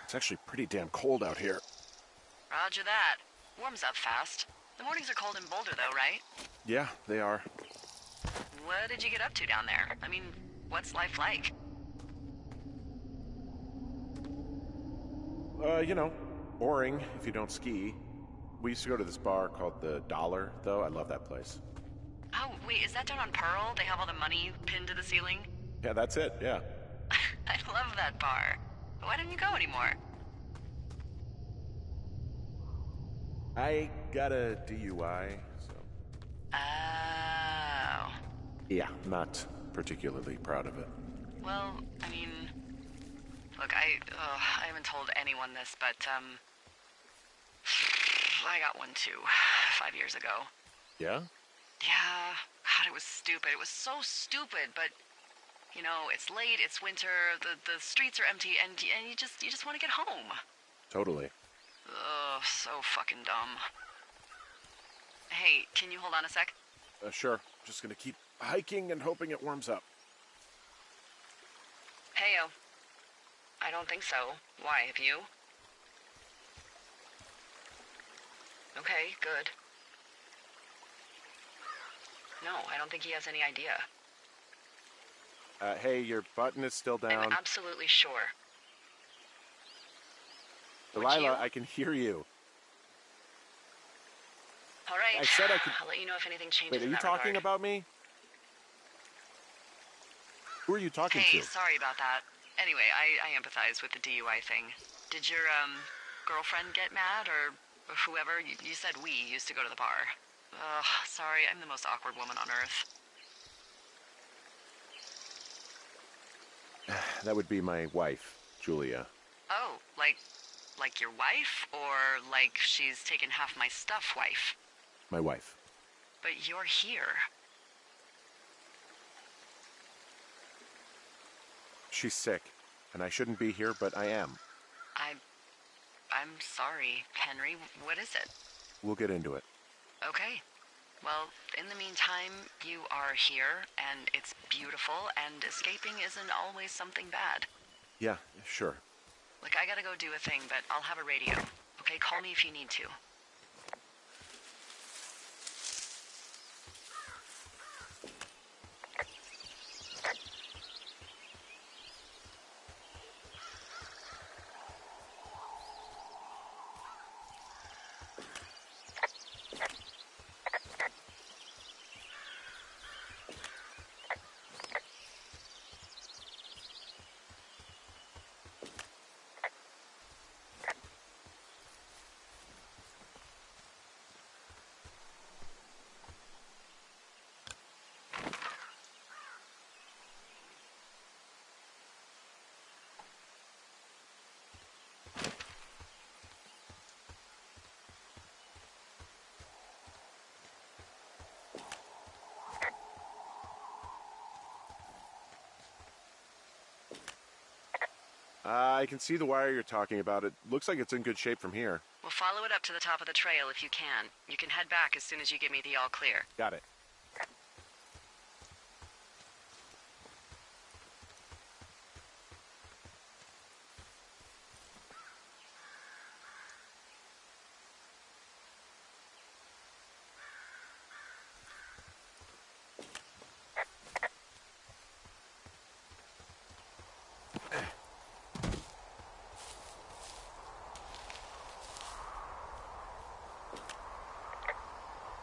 It's actually pretty damn cold out here. Roger that. Warms up fast. The mornings are cold in Boulder, though, right? Yeah, they are. What did you get up to down there? I mean, what's life like? You know, boring if you don't ski. We used to go to this bar called the Dollar, though. I love that place. Oh, wait, is that down on Pearl? They have all the money pinned to the ceiling? Yeah, that's it, yeah. I love that bar. Why don't you go anymore? I got a DUI, so... Oh. Yeah, not particularly proud of it. Well, I mean... Look, I haven't told anyone this, but, I got one too, 5 years ago. Yeah? Yeah, God, it was stupid. It was so stupid, but... You know, it's late, it's winter, the streets are empty, and you just want to get home. Totally. Ugh, so fucking dumb. Hey, can you hold on a sec? Sure. Just gonna keep hiking and hoping it warms up. Heyo. I don't think so. Why, have you? Okay, good. No, I don't think he has any idea. Hey, your button is still down. I'm absolutely sure. Delilah, I can hear you. All right. I said I could... I'll let you know if anything changes. Wait, are you talking about me? Who are you talking to? Hey, sorry about that. Anyway, I empathize with the DUI thing. Did your, girlfriend get mad, or whoever? You said we used to go to the bar. Ugh, sorry, I'm the most awkward woman on earth. That would be my wife, Julia. Oh, like your wife? Or like she's taken half my stuff wife? My wife. But you're here. She's sick, and I shouldn't be here, but I am. I'm sorry, Henry. What is it? We'll get into it. Okay. Well, in the meantime, you are here, and it's beautiful, and escaping isn't always something bad. Yeah, sure. Look, I gotta go do a thing, but I'll have a radio. Okay, call me if you need to. I can see the wire you're talking about. It looks like it's in good shape from here. Well, follow it up to the top of the trail if you can. You can head back as soon as you give me the all clear. Got it.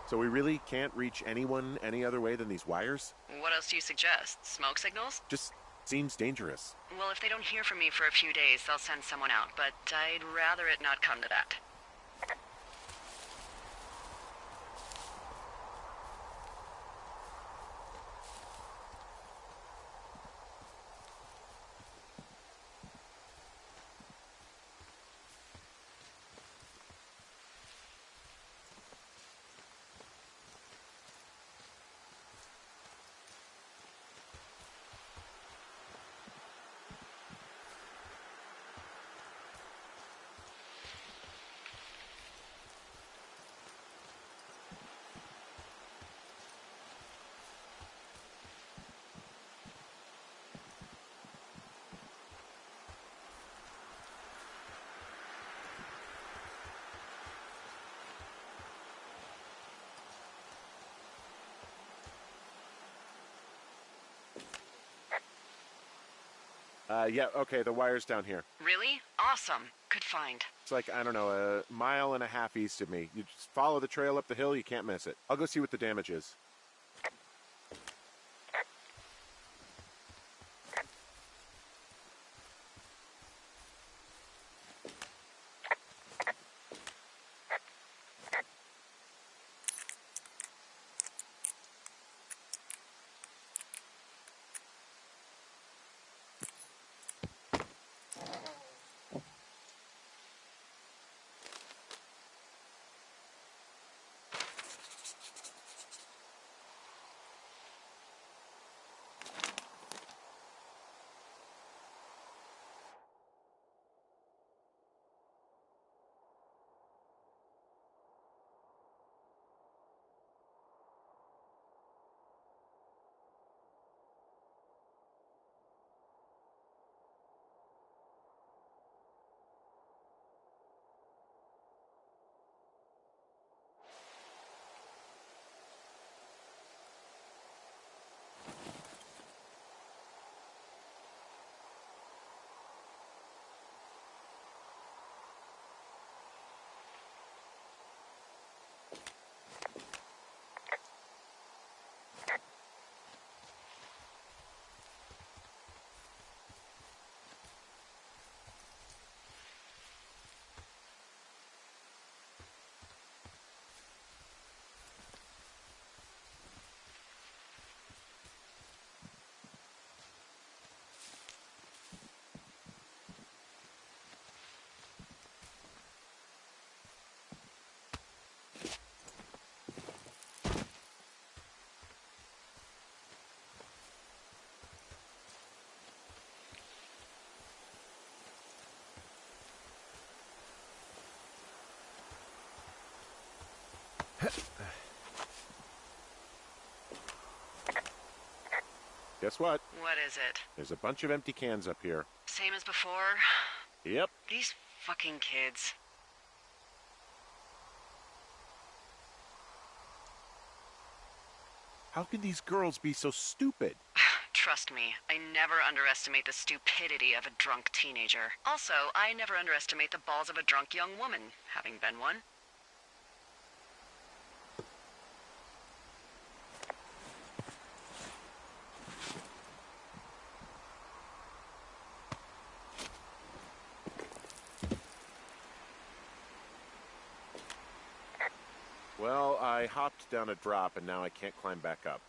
So we really can't reach anyone any other way than these wires? What else do you suggest? Smoke signals? Just seems dangerous. Well, if they don't hear from me for a few days, they'll send someone out, but I'd rather it not come to that. Yeah, okay, the wire's down here. Really? Awesome. Good find. It's like, I don't know, a mile and a half east of me. You just follow the trail up the hill, you can't miss it. I'll go see what the damage is. Guess what? What is it? There's a bunch of empty cans up here. Same as before? Yep. These fucking kids. How can these girls be so stupid? Trust me, I never underestimate the stupidity of a drunk teenager. Also, I never underestimate the balls of a drunk young woman, having been one. Well, I hopped down a drop and now I can't climb back up.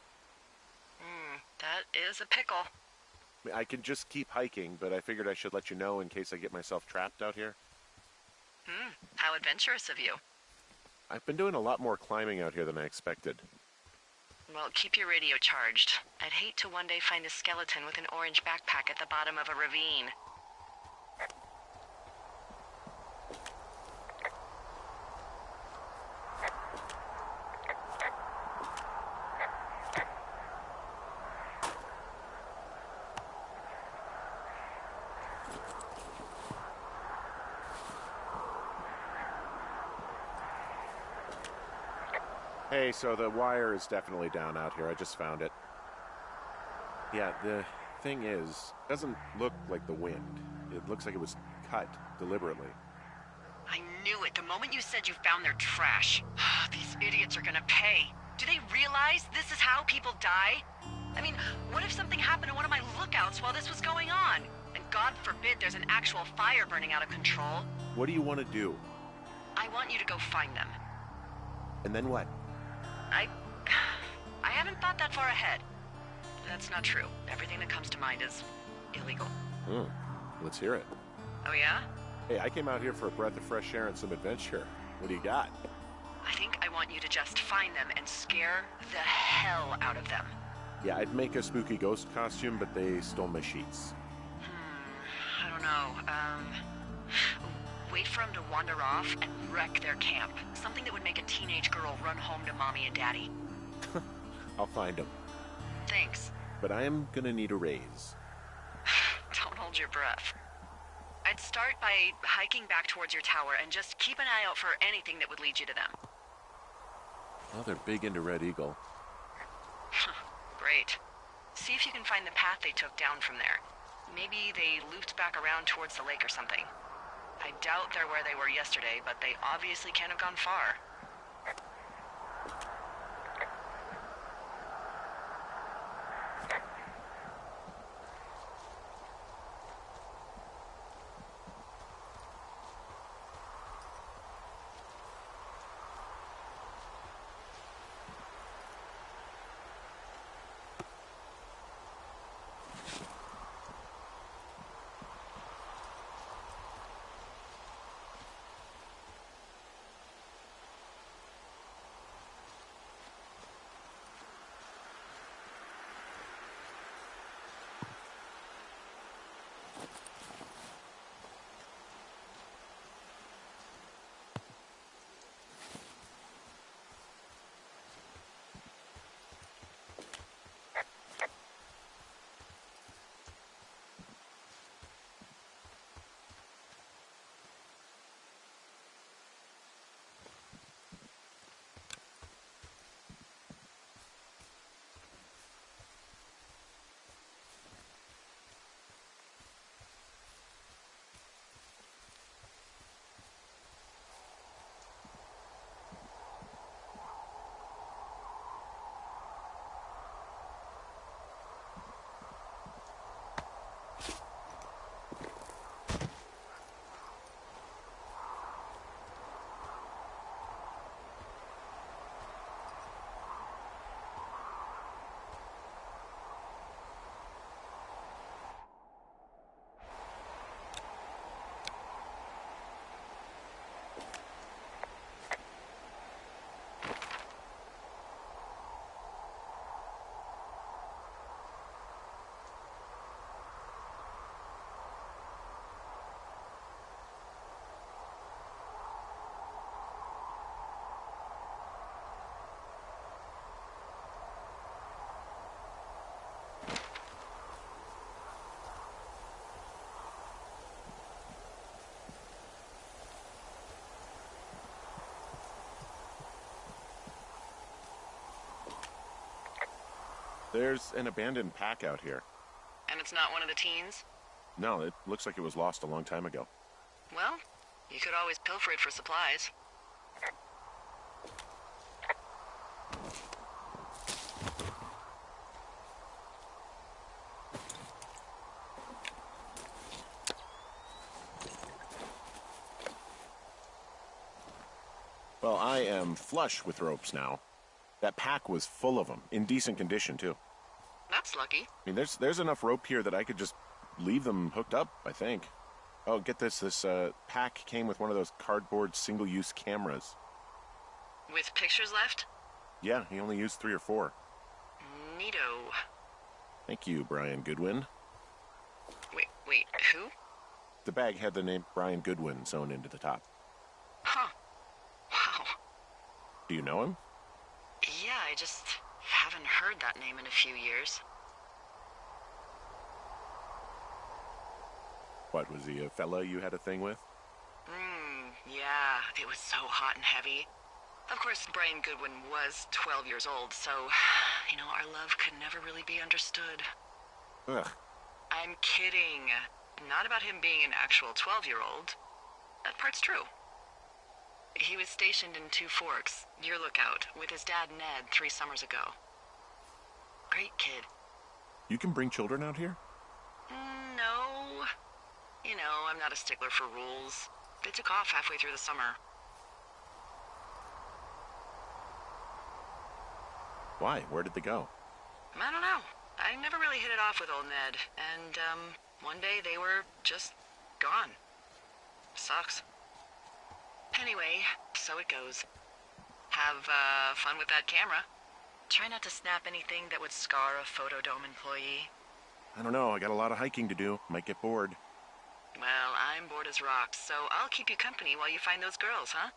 That is a pickle. I mean, I can just keep hiking, but I figured I should let you know in case I get myself trapped out here. How adventurous of you. I've been doing a lot more climbing out here than I expected. Well, keep your radio charged. I'd hate to one day find a skeleton with an orange backpack at the bottom of a ravine. Hey, so the wire is definitely down out here. I just found it. Yeah, the thing is, it doesn't look like the wind. It looks like it was cut deliberately. I knew it the moment you said you found their trash. These idiots are gonna pay. Do they realize this is how people die? I mean, what if something happened to one of my lookouts while this was going on? And God forbid there's an actual fire burning out of control. What do you want to do? I want you to go find them. And then what? I haven't thought that far ahead. That's not true. Everything that comes to mind is illegal. Let's hear it. Oh yeah? Hey, I came out here for a breath of fresh air and some adventure. What do you got? I think I want you to just find them and scare the hell out of them. Yeah, I'd make a spooky ghost costume, but they stole my sheets. I don't know. Wait for them to wander off and wreck their camp. Something that would make a teenage girl run home to mommy and daddy. I'll find them. Thanks. But I am gonna need a raise. Don't hold your breath. I'd start by hiking back towards your tower and just keep an eye out for anything that would lead you to them. Oh, they're big into Red Eagle. Great. See if you can find the path they took down from there. Maybe they looped back around towards the lake or something. I doubt they're where they were yesterday, but they obviously can't have gone far. There's an abandoned pack out here. And it's not one of the teens? No, it looks like it was lost a long time ago. Well, you could always pilfer it for supplies. Well, I am flush with ropes now. That pack was full of them, in decent condition, too. That's lucky. I mean, there's enough rope here that I could just leave them hooked up, I think. Oh, get this. This pack came with one of those cardboard single-use cameras. With pictures left? Yeah, he only used 3 or 4. Neato. Thank you, Brian Goodwin. Wait, who? The bag had the name Brian Goodwin sewn into the top. Huh. Wow. Do you know him? Yeah, I just haven't heard that name in a few years. What, was he a fella you had a thing with? Yeah, it was so hot and heavy. Of course, Brian Goodwin was 12 years old, so, our love could never really be understood. Ugh. I'm kidding. Not about him being an actual 12-year-old. That part's true. He was stationed in Two Forks, your lookout, with his dad Ned 3 summers ago. Great kid. You can bring children out here? No. I'm not a stickler for rules. They took off halfway through the summer. Why? Where did they go? I don't know. I never really hit it off with old Ned, and, one day they were just gone. Sucks. Anyway, so it goes. Have, fun with that camera. Try not to snap anything that would scar a Photodome employee. I don't know. I got a lot of hiking to do. Might get bored. Well, I'm bored as rocks, so I'll keep you company while you find those girls, huh?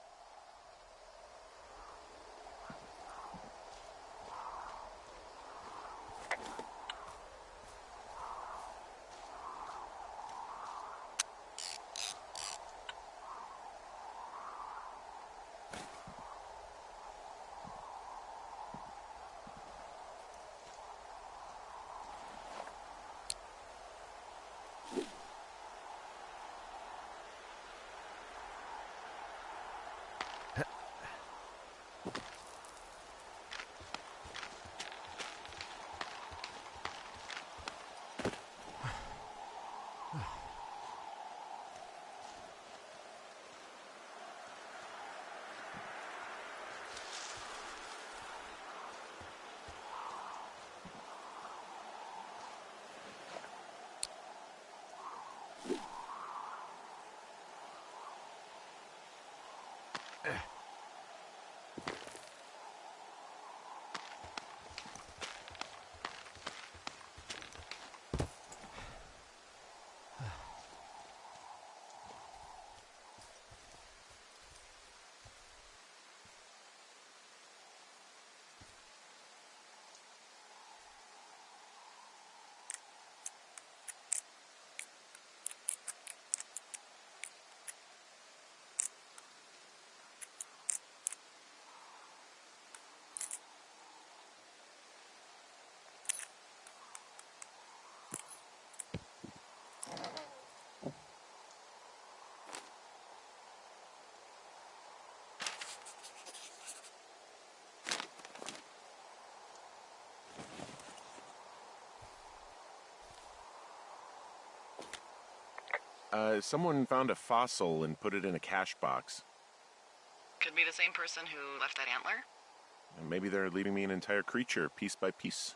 Someone found a fossil and put it in a cash box. Could be the same person who left that antler. And maybe they're leaving me an entire creature, piece by piece.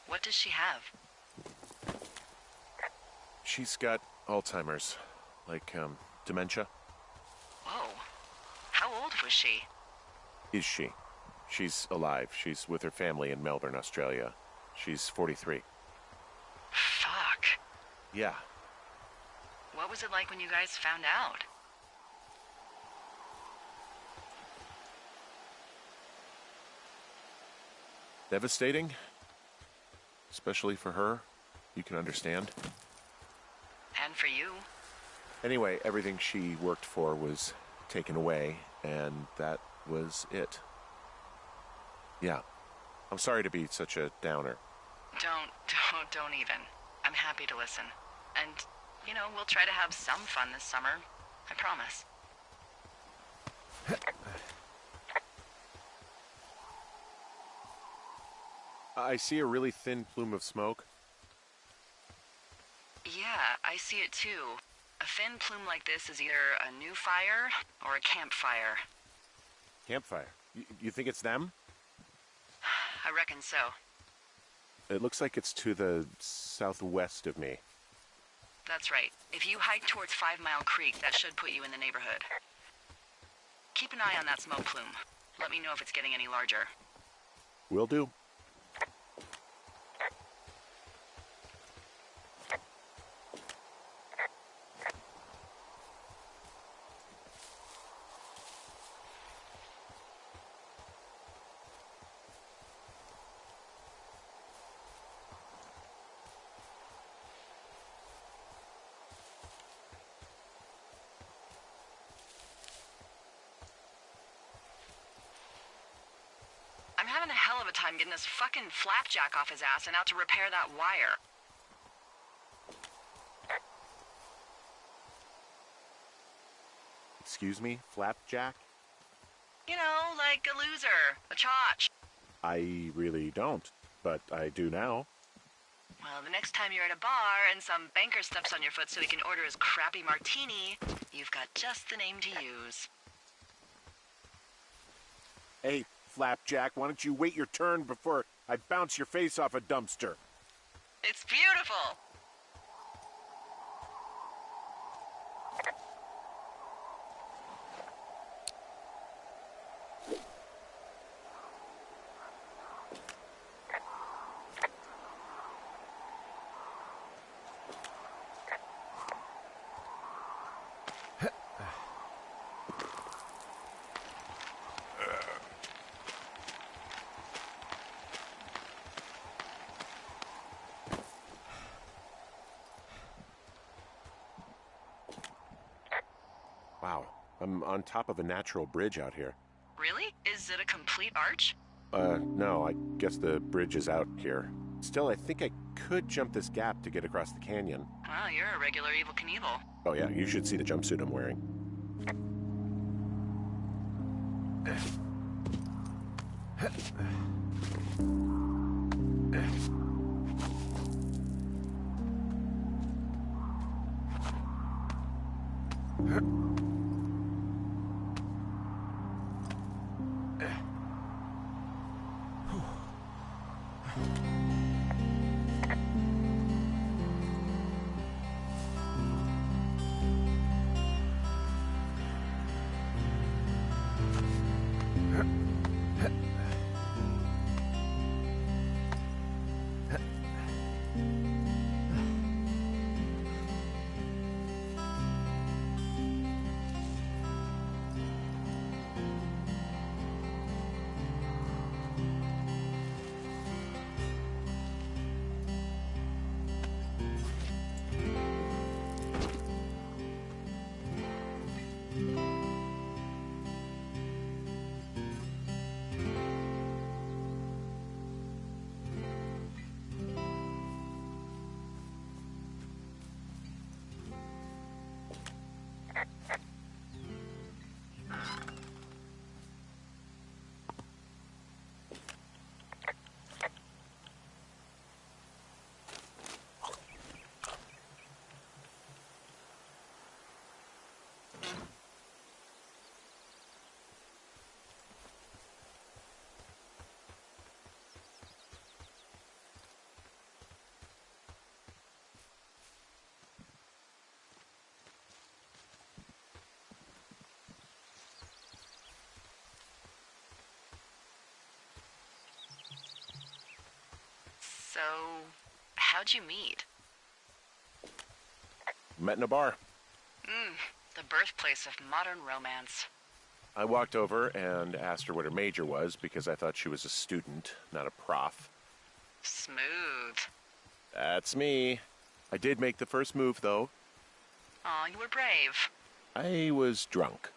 What does she have? She's got Alzheimer's, like, dementia. Whoa. How old was she? Is she? She's alive. She's with her family in Melbourne, Australia. She's 43. Fuck. Yeah. What was it like when you guys found out? Devastating. Especially for her. You can understand. And for you. Anyway, everything she worked for was taken away, and that was it. Yeah. I'm sorry to be such a downer. Don't even. I'm happy to listen. And, you know, we'll try to have some fun this summer. I promise. I see a really thin plume of smoke. Yeah, I see it too. A thin plume like this is either a new fire or a campfire. Campfire? You think it's them? I reckon so. It looks like it's to the southwest of me. That's right. If you hike towards 5 Mile Creek, that should put you in the neighborhood. Keep an eye on that smoke plume. Let me know if it's getting any larger. Will do. I'm having a hell of a time getting this fucking flapjack off his ass and out to repair that wire. Excuse me? Flapjack? You know, like a loser, a chotch. I really don't, but I do now. Well, the next time you're at a bar and some banker steps on your foot so he can order his crappy martini, you've got just the name to use. Hey, Flapjack, why don't you wait your turn before I bounce your face off a dumpster? It's beautiful! Wow, I'm on top of a natural bridge out here. Really? Is it a complete arch? No, I guess the bridge is out here. Still, I think I could jump this gap to get across the canyon. Wow, you're a regular Evel Knievel. Oh yeah, you should see the jumpsuit I'm wearing. So, how'd you meet? Met in a bar. The birthplace of modern romance. I walked over and asked her what her major was because I thought she was a student, not a prof. Smooth. That's me. I did make the first move, though. Aw, you were brave. I was drunk.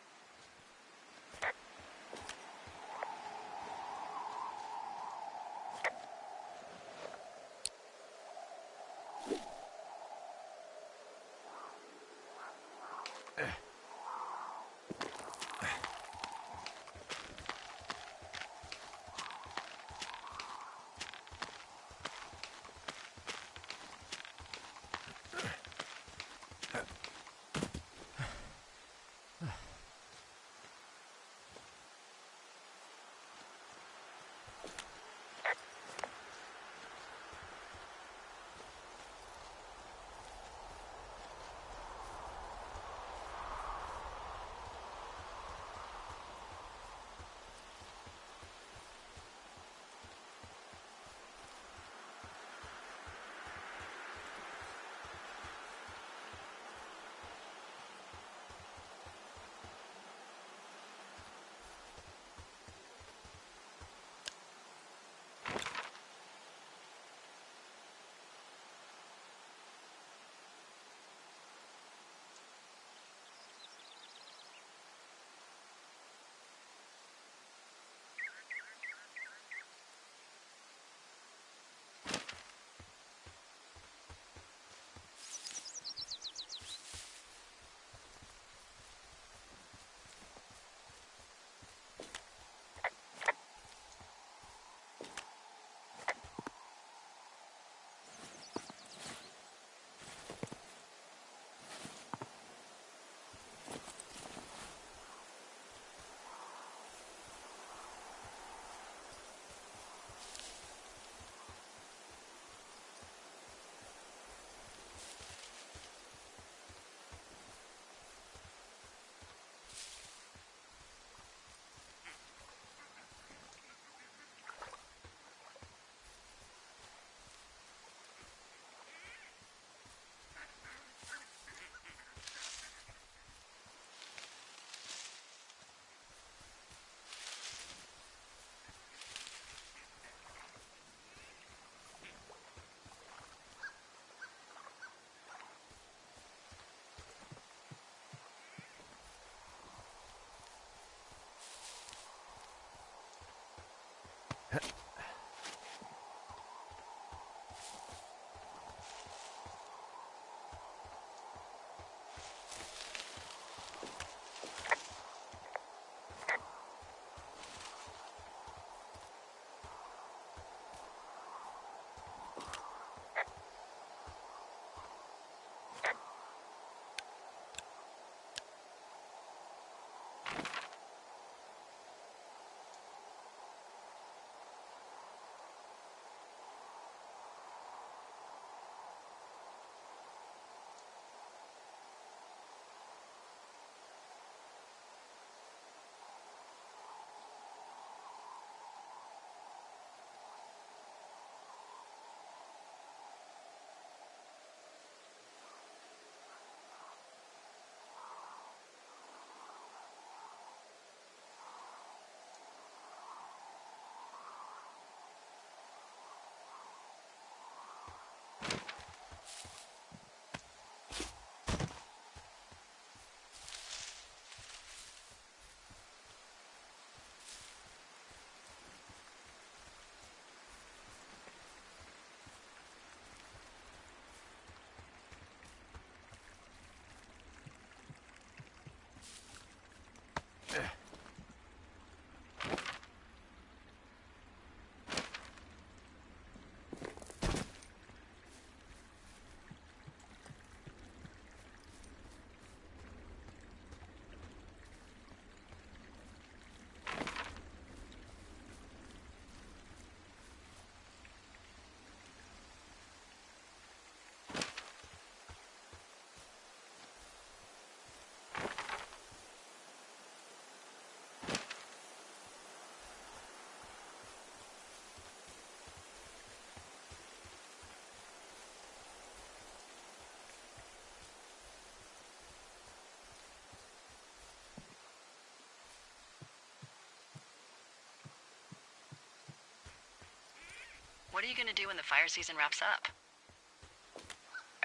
What are you gonna do when the fire season wraps up?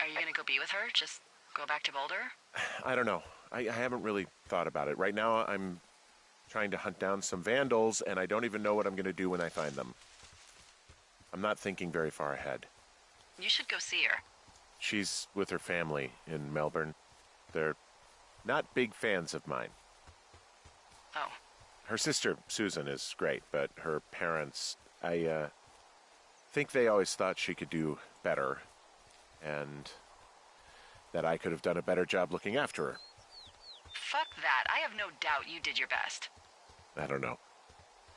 Are you gonna go be with her? Just go back to Boulder? I don't know. I haven't really thought about it. Right now, I'm trying to hunt down some vandals, and I don't even know what I'm going to do when I find them. I'm not thinking very far ahead. You should go see her. She's with her family in Melbourne. They're not big fans of mine. Oh. Her sister, Susan, is great, but her parents, I think they always thought she could do better, and that I could have done a better job looking after her. Fuck that. I have no doubt you did your best. I don't know.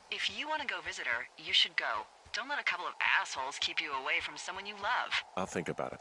If you want to go visit her, you should go. Don't let a couple of assholes keep you away from someone you love. I'll think about it.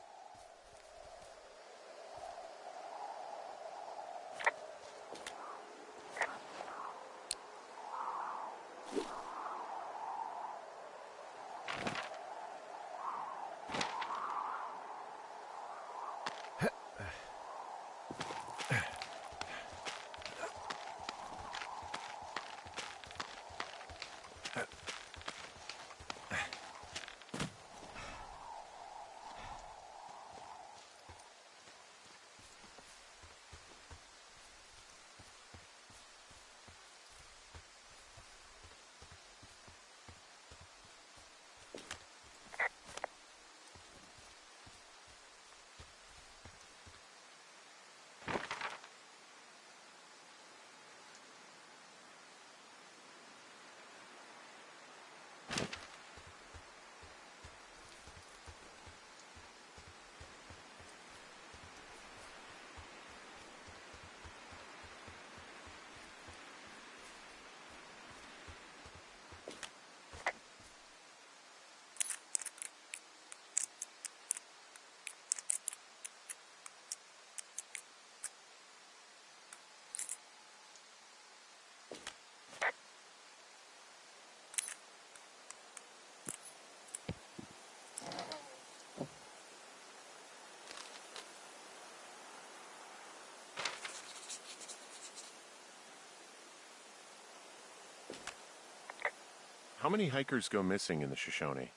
How many hikers go missing in the Shoshone?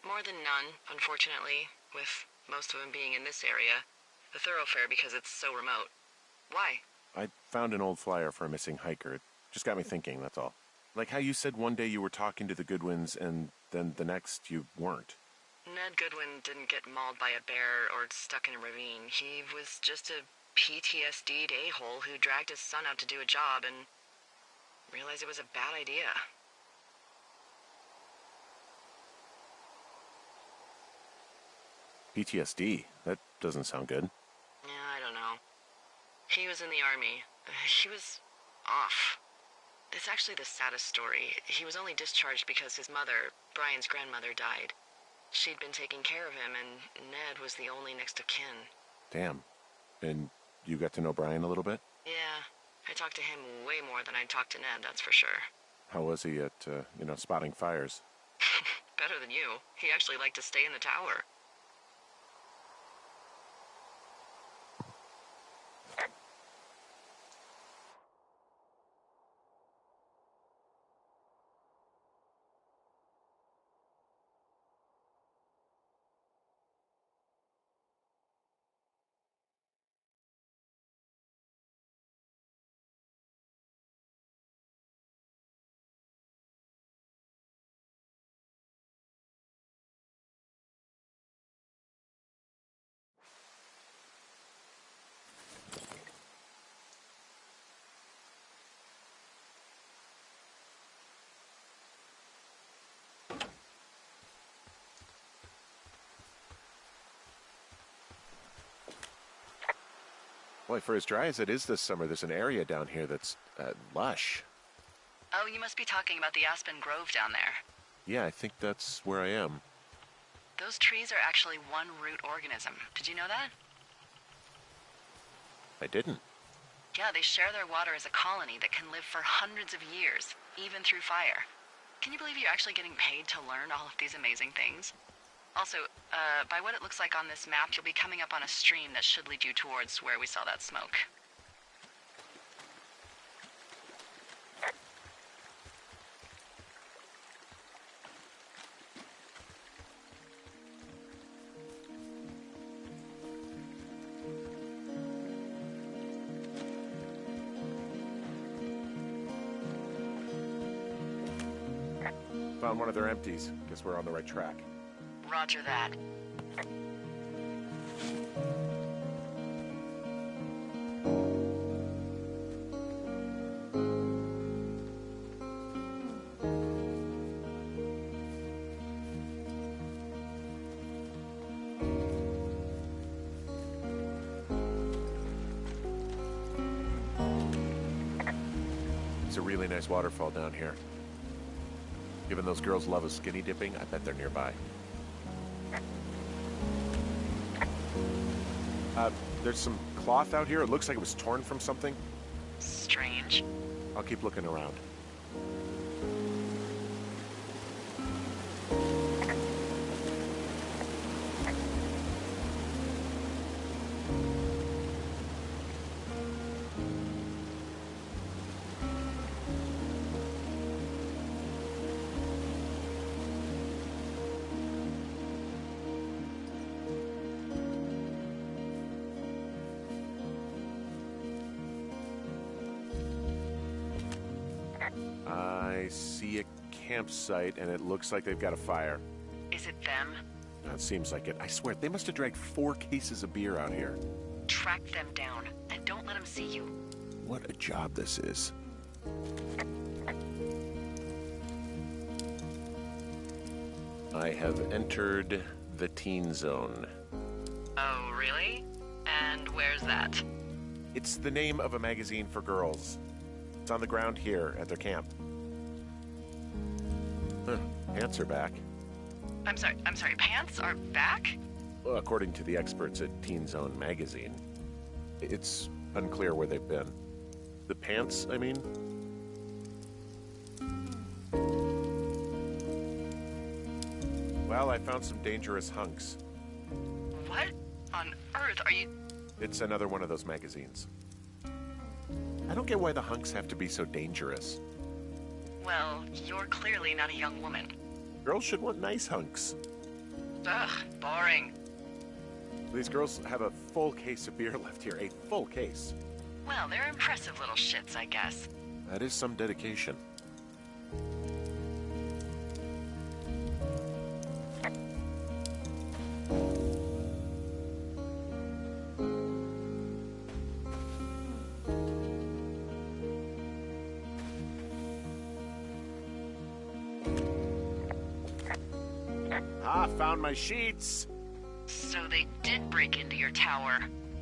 More than none, unfortunately, with most of them being in this area. The thoroughfare because it's so remote. Why? I found an old flyer for a missing hiker. It just got me thinking, that's all. Like how you said one day you were talking to the Goodwins and then the next you weren't. Ned Goodwin didn't get mauled by a bear or stuck in a ravine. He was just a PTSD'd a-hole who dragged his son out to do a job and realized it was a bad idea. PTSD? That doesn't sound good. Yeah, I don't know. He was in the army. He was off. It's actually the saddest story. He was only discharged because his mother, Brian's grandmother, died. She'd been taking care of him, and Ned was the only next of kin. Damn. And you got to know Brian a little bit? Yeah, I talked to him way more than I talked to Ned, that's for sure. How was he at, spotting fires? Better than you. He actually liked to stay in the tower. Boy, for as dry as it is this summer, there's an area down here that's lush. Oh, you must be talking about the Aspen Grove down there. Yeah, I think that's where I am. Those trees are actually one root organism. Did you know that? I didn't. Yeah, they share their water as a colony that can live for hundreds of years, even through fire. Can you believe you're actually getting paid to learn all of these amazing things? Also, by what it looks like on this map, you'll be coming up on a stream that should lead you towards where we saw that smoke. Found one of their empties. Guess we're on the right track. Roger that. It's a really nice waterfall down here. Given those girls love a skinny dipping, I bet they're nearby. There's some cloth out here. It looks like it was torn from something. Strange. I'll keep looking around. I see a campsite, and it looks like they've got a fire. Is it them? It seems like it. I swear, they must have dragged 4 cases of beer out here. Track them down, and don't let them see you. What a job this is. I have entered the teen zone. Oh, really? And where's that? It's the name of a magazine for girls. It's on the ground here at their camp. Huh, pants are back. I'm sorry, pants are back? Well, according to the experts at Teen Zone magazine. It's unclear where they've been. The pants, I mean? Well, I found some dangerous hunks. What on earth are you... It's another one of those magazines. I don't get why the hunks have to be so dangerous. Well, you're clearly not a young woman. Girls should want nice hunks. Ugh, boring. These girls have a full case of beer left here. A full case. Well, they're impressive little shits, I guess. That is some dedication. Ah, found my sheets. So they did break into your tower.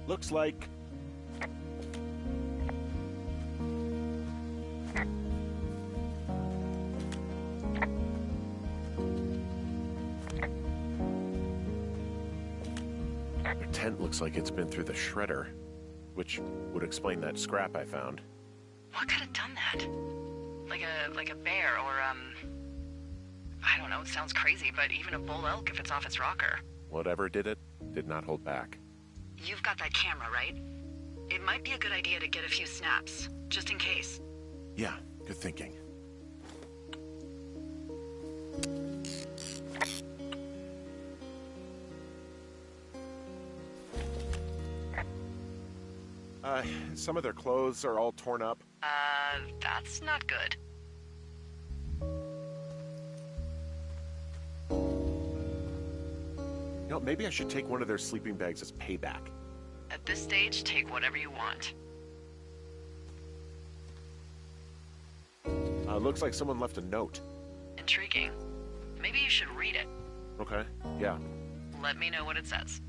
Looks like. Their tent looks like it's been through the shredder, which would explain that scrap I found. What could have done that? Like a bear or, I don't know, it sounds crazy, but even a bull elk if it's off its rocker. Whatever did it, did not hold back. You've got that camera, right? It might be a good idea to get a few snaps, just in case. Yeah, good thinking. Some of their clothes are all torn up. That's not good. You know, maybe I should take one of their sleeping bags as payback. At this stage, take whatever you want. Looks like someone left a note. Intriguing. Maybe you should read it. Okay, yeah. Let me know what it says.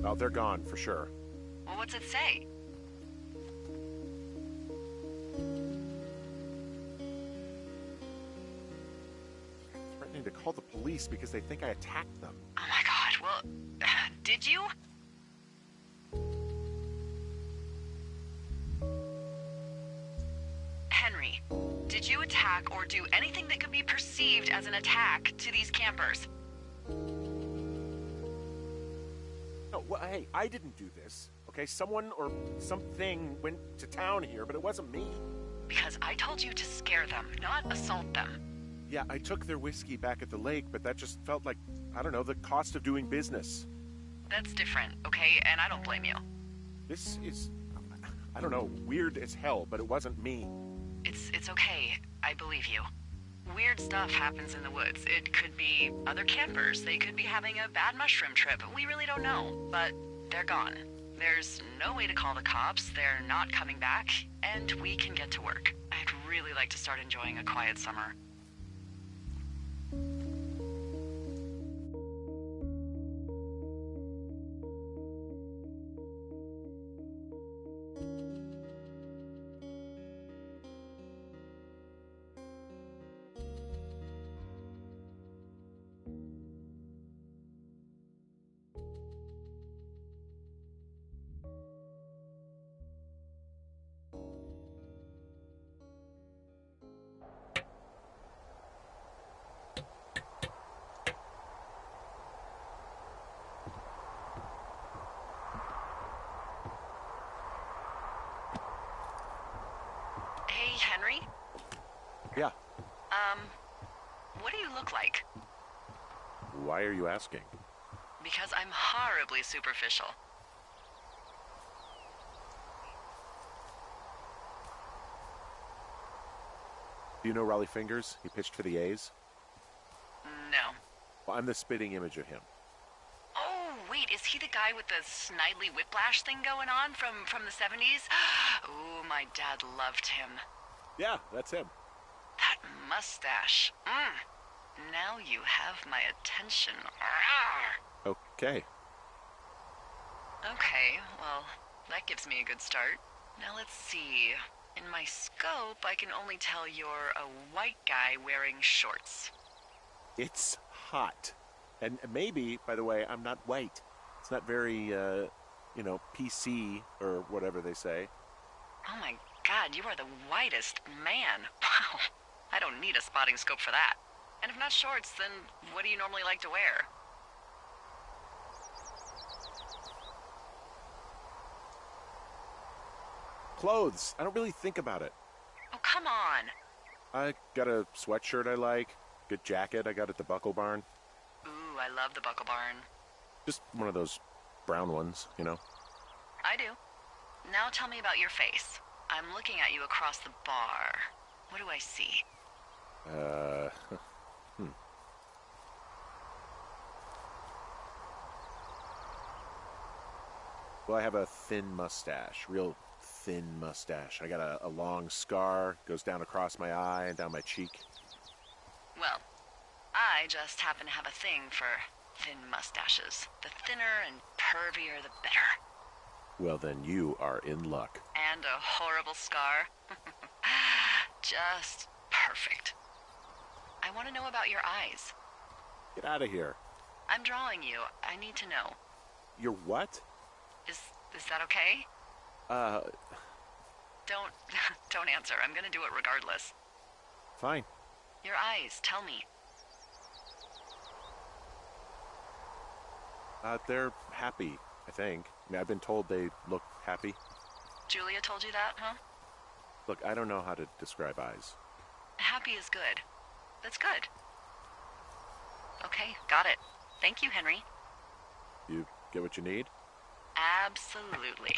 Oh, they're gone, for sure. Well, what's it say? Threatening to call the police because they think I attacked them. Oh my god, well, did you? Henry, did did you attack or do anything that could be perceived as an attack to these campers? No, well, hey, I didn't do this. Okay, someone or something went to town here, but it wasn't me. Because I told you to scare them, not assault them. Yeah, I took their whiskey back at the lake, but that just felt like, I don't know, the cost of doing business. That's different, okay? And I don't blame you. This is, I don't know, weird as hell, but it wasn't me. It's okay. I believe you. Weird stuff happens in the woods. It could be other campers. They could be having a bad mushroom trip. We really don't know, but they're gone. There's no way to call the cops. They're not coming back, and we can get to work. I'd really like to start enjoying a quiet summer. Hey, Henry? Yeah. What do you look like? Why are you asking? Because I'm horribly superficial. Do you know Raleigh Fingers? He pitched for the A's. No. Well, I'm the spitting image of him. Oh, wait, is he the guy with the snidely whiplash thing going on from the 70s? Ooh, my dad loved him. Yeah, that's him. That mustache. Now you have my attention. Okay. Okay, well, that gives me a good start. Now let's see. In my scope, I can only tell you're a white guy wearing shorts. It's hot. And maybe, by the way, I'm not white. It's not very, PC or whatever they say. Oh my god, you are the whitest man. Wow. I don't need a spotting scope for that. And if not shorts, then what do you normally like to wear? Clothes. I don't really think about it. Oh, come on. I got a sweatshirt I like. Good jacket I got at the Buckle Barn. Ooh, I love the Buckle Barn. Just one of those brown ones, you know? I do. Now tell me about your face. I'm looking at you across the bar. What do I see? Well, I have a thin mustache, real thin mustache. I got a long scar, goes down across my eye and down my cheek. Well, I just happen to have a thing for thin mustaches. The thinner and pervier, the better. Well, then you are in luck. And a horrible scar. Just perfect. I want to know about your eyes. Get out of here. I'm drawing you. I need to know. You're what? Is that okay? Don't answer. I'm gonna do it regardless. Fine. Your eyes, tell me. They're happy, I think. I mean, I've been told they look happy. Julia told you that, huh? Look, I don't know how to describe eyes. Happy is good. That's good. Okay, got it. Thank you, Henry. You get what you need? Absolutely.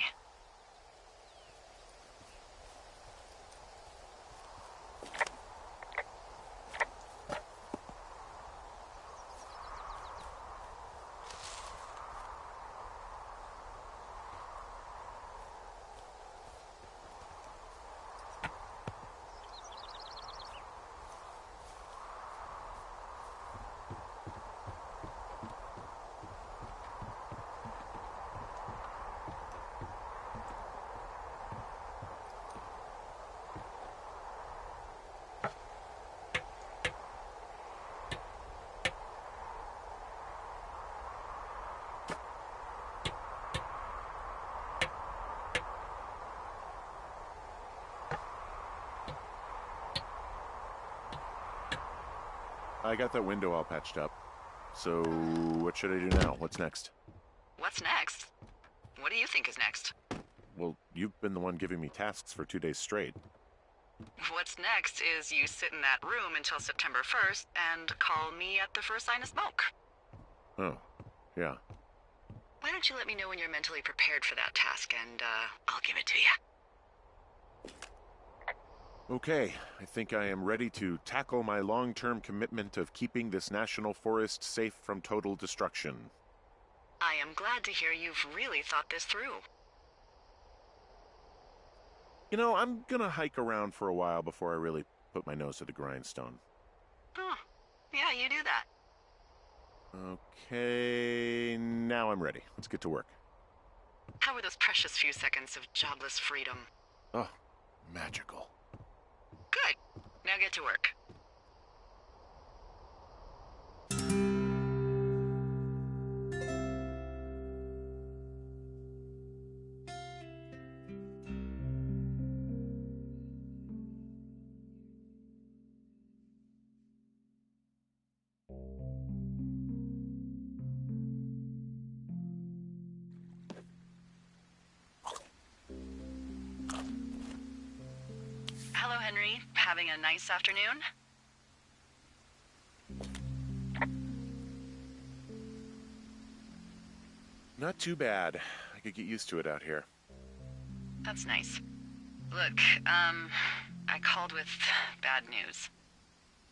I got that window all patched up. So, what should I do now? What's next? What's next? What do you think is next? Well, you've been the one giving me tasks for 2 days straight. What's next is you sit in that room until September 1st and call me at the first sign of smoke. Oh, yeah. Why don't you let me know when you're mentally prepared for that task, and I'll give it to you. Okay, I think I am ready to tackle my long-term commitment of keeping this national forest safe from total destruction. I am glad to hear you've really thought this through. You know, I'm gonna hike around for a while before I really put my nose to the grindstone. Oh, yeah, you do that. Okay, now I'm ready. Let's get to work. How were those precious few seconds of jobless freedom? Oh, magical. Good. Now get to work. Hello, Henry. Having a nice afternoon? Not too bad. I could get used to it out here. That's nice. Look, I called with bad news.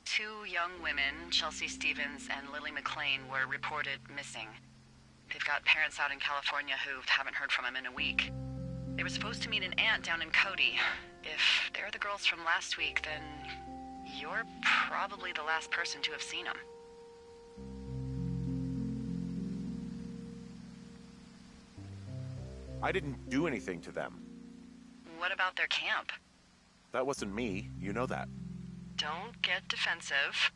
2 young women, Chelsea Stevens and Lily McLean, were reported missing. They've got parents out in California who haven't heard from them in a week. They were supposed to meet an aunt down in Cody. If they're the girls from last week, then you're probably the last person to have seen them. I didn't do anything to them. What about their camp? That wasn't me. You know that. Don't get defensive.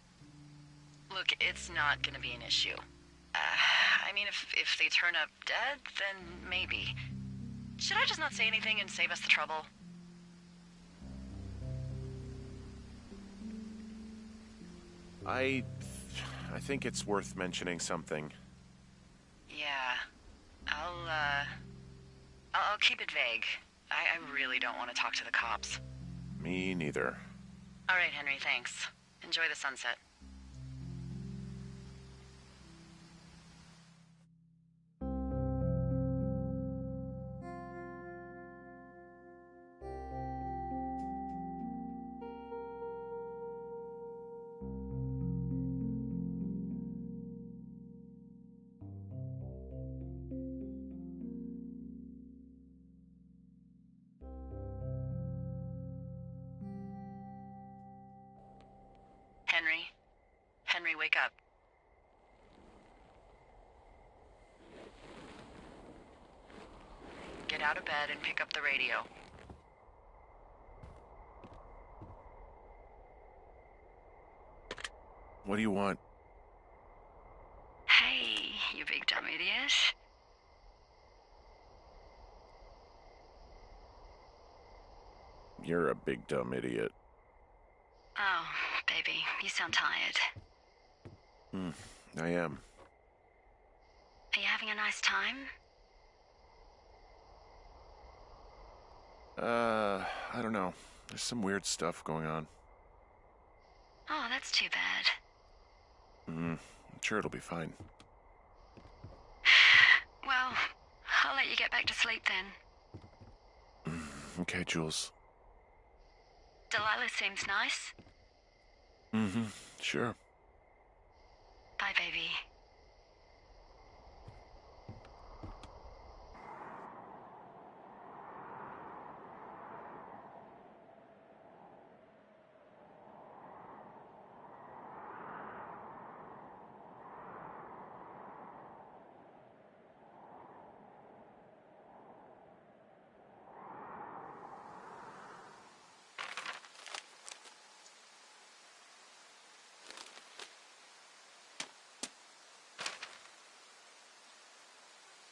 Look, it's not gonna be an issue. I mean, if they turn up dead, then maybe. Should I just not say anything and save us the trouble? I think it's worth mentioning something. Yeah. I'll keep it vague. I really don't want to talk to the cops. Me neither. All right, Henry, thanks. Enjoy the sunset. Henry, wake up. Get out of bed and pick up the radio. What do you want? Hey, you big dumb idiot. You're a big dumb idiot. Oh, baby, you sound tired. I am. Are you having a nice time? I don't know. There's some weird stuff going on. Oh, that's too bad. I'm sure it'll be fine. Well, I'll let you get back to sleep then. Okay, Jules. Delilah seems nice. Sure. Bye, baby.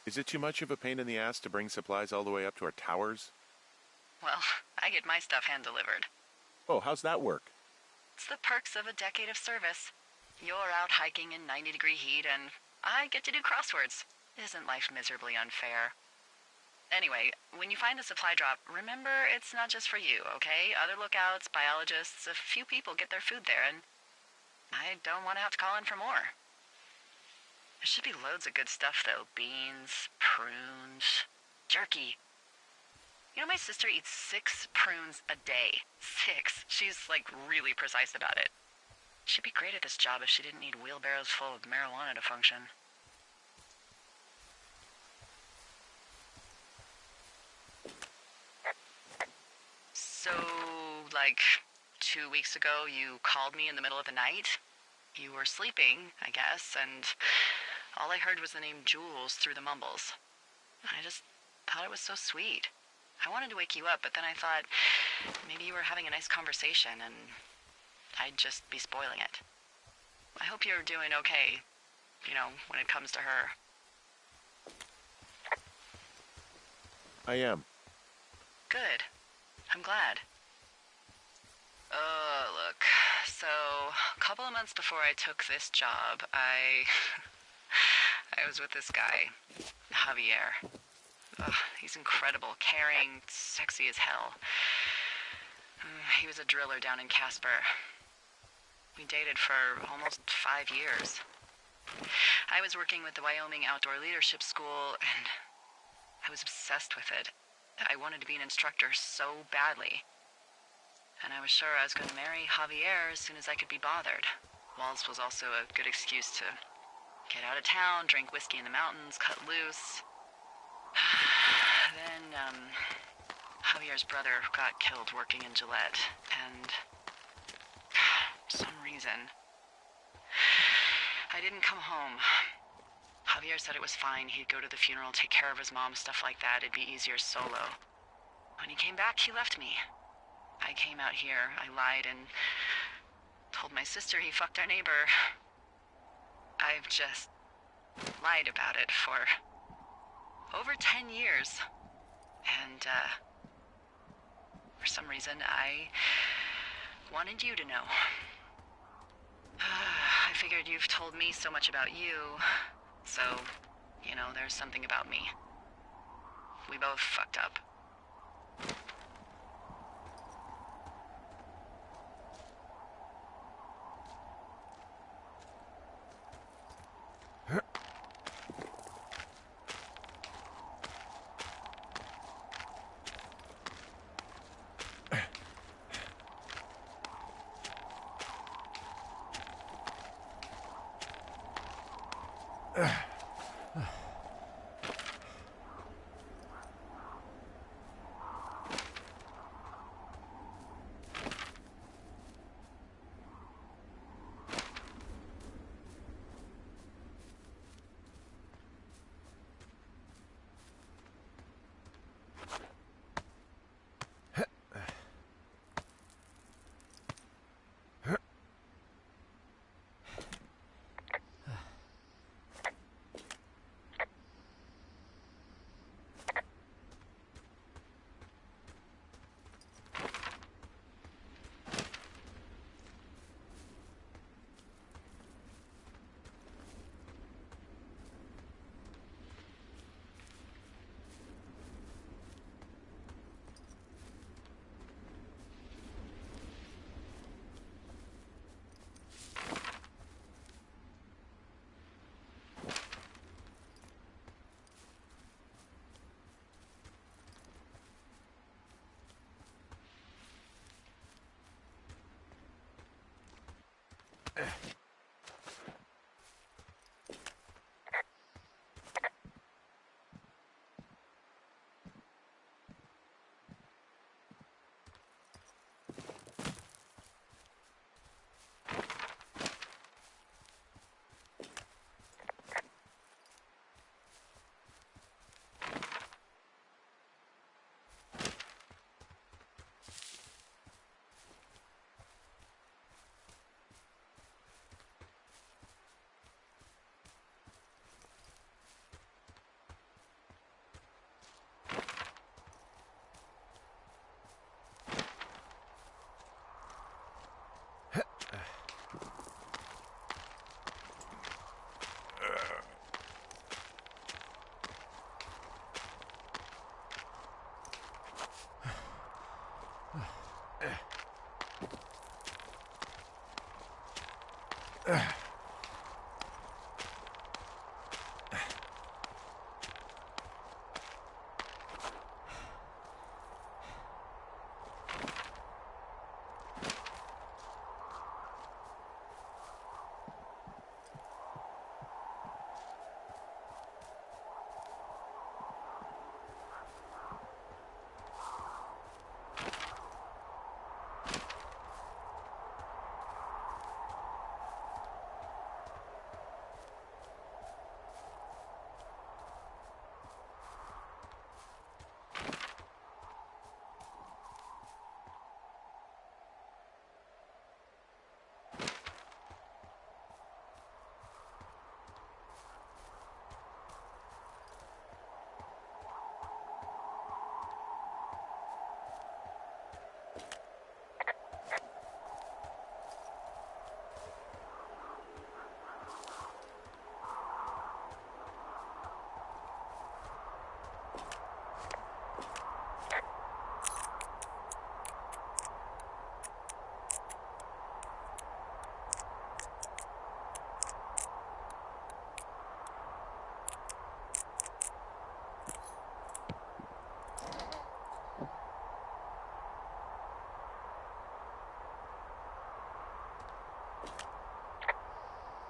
Is it too much of a pain in the ass to bring supplies all the way up to our towers? Well, I get my stuff hand-delivered. Oh, how's that work? It's the perks of a decade of service. You're out hiking in 90-degree heat, and I get to do crosswords. Isn't life miserably unfair? Anyway, when you find a supply drop, remember it's not just for you, okay? Other lookouts, biologists, a few people get their food there, and I don't want to have to call in for more. There should be loads of good stuff, though. Beans, prunes, jerky. You know, my sister eats 6 prunes a day. 6. She's, like, really precise about it. She'd be great at this job if she didn't need wheelbarrows full of marijuana to function. So, like, 2 weeks ago, you called me in the middle of the night? You were sleeping, I guess, and all I heard was the name Jules through the mumbles. I just thought it was so sweet. I wanted to wake you up, but then I thought maybe you were having a nice conversation, and I'd just be spoiling it. I hope you're doing okay, you know, when it comes to her. I am. Good. I'm glad. Look, so a couple of months before I took this job, I was with this guy, Javier. Ugh, he's incredible, caring, sexy as hell. He was a driller down in Casper. We dated for almost 5 years. I was working with the Wyoming Outdoor Leadership School, and I was obsessed with it. I wanted to be an instructor so badly. And I was sure I was going to marry Javier as soon as I could be bothered. Walls was also a good excuse to get out of town, drink whiskey in the mountains, cut loose. Then, Javier's brother got killed working in Gillette, and for some reason, I didn't come home. Javier said it was fine. He'd go to the funeral, take care of his mom, stuff like that. It'd be easier solo. When he came back, he left me. I came out here, I lied, and told my sister he fucked our neighbor. I've just lied about it for over 10 years. And, for some reason, I wanted you to know. I figured you've told me so much about you, so, you know, there's something about me. We both fucked up.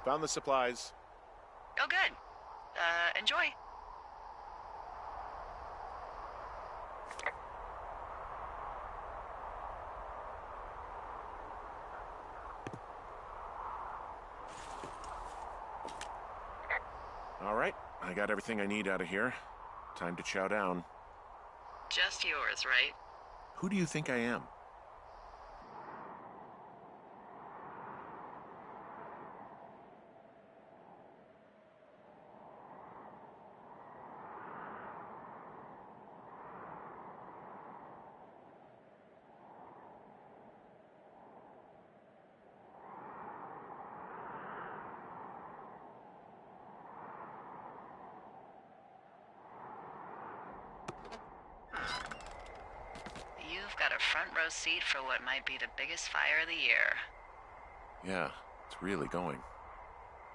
Found the supplies. Oh, good. Enjoy. All right, I got everything I need out of here. Time to chow down. Just yours, right? Who do you think I am? You've got a front row seat for what might be the biggest fire of the year. Yeah, it's really going.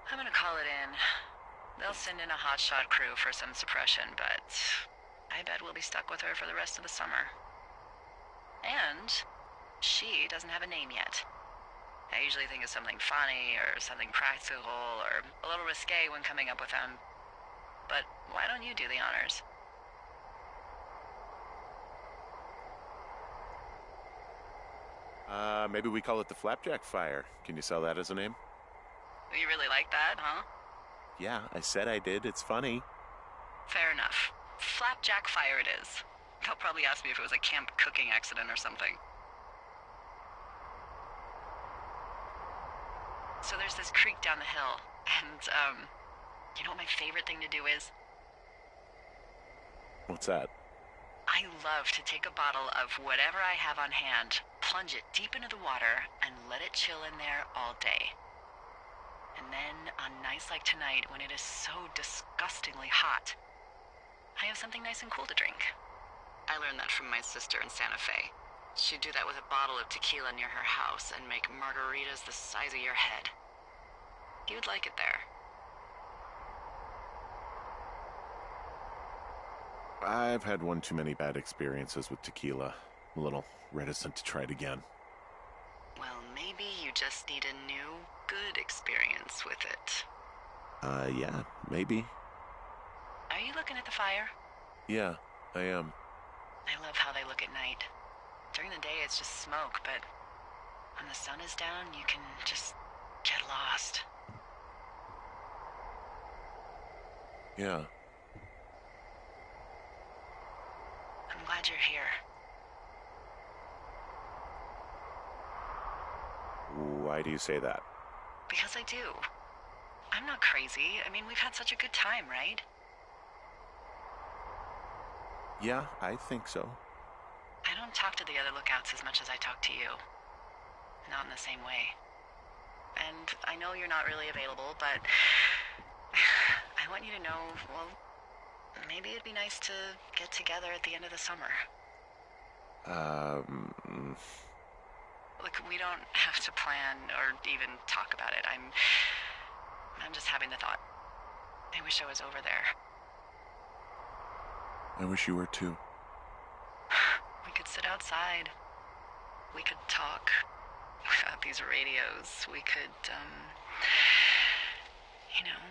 I'm gonna call it in. They'll send in a hotshot crew for some suppression, but I bet we'll be stuck with her for the rest of the summer. And she doesn't have a name yet. I usually think of something funny or something practical or a little risque when coming up with them. But why don't you do the honors? Maybe we call it the Flapjack Fire. Can you sell that as a name? You really like that, huh? Yeah, I said I did. It's funny. Fair enough. Flapjack Fire it is. They'll probably ask me if it was a camp cooking accident or something. So there's this creek down the hill, and, you know what my favorite thing to do is? What's that? I love to take a bottle of whatever I have on hand, plunge it deep into the water, and let it chill in there all day. And then, on nights like tonight, when it is so disgustingly hot, I have something nice and cool to drink. I learned that from my sister in Santa Fe. She'd do that with a bottle of tequila near her house and make margaritas the size of your head. You'd like it there. I've had one too many bad experiences with tequila. I'm a little reticent to try it again. Well, maybe you just need a new, good experience with it. Yeah, maybe. Are you looking at the fire? Yeah, I am. I love how they look at night. During the day, it's just smoke, but when the sun is down, you can just get lost. Yeah. I'm glad you're here. Why do you say that? Because I do. I'm not crazy. I mean, we've had such a good time, right? Yeah, I think so. I don't talk to the other lookouts as much as I talk to you. Not in the same way. And I know you're not really available, but I want you to know, well, maybe it'd be nice to get together at the end of the summer. Look, we don't have to plan or even talk about it. I'm just having the thought. I wish I was over there. I wish you were too. We could sit outside. We could talk without these radios. We could, you know.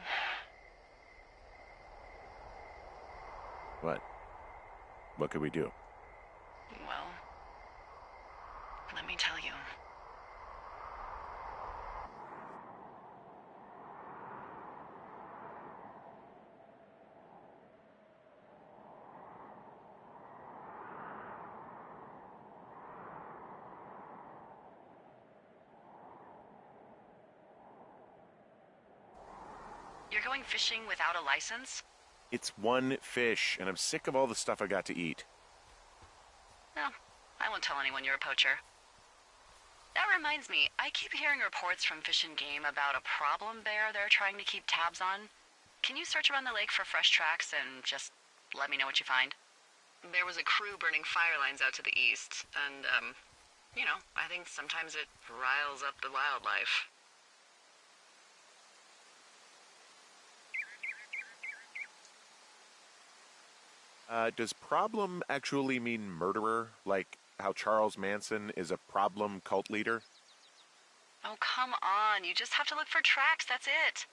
What? What could we do? Well, let me tell you. You're going fishing without a license? It's one fish, and I'm sick of all the stuff I got to eat. No, I won't tell anyone you're a poacher. That reminds me, I keep hearing reports from Fish and Game about a problem bear they're trying to keep tabs on. Can you search around the lake for fresh tracks and just let me know what you find? There was a crew burning fire lines out to the east, and, you know, I think sometimes it riles up the wildlife. Does problem actually mean murderer? Like how Charles Manson is a problem cult leader? Oh, come on. You just have to look for tracks, that's it.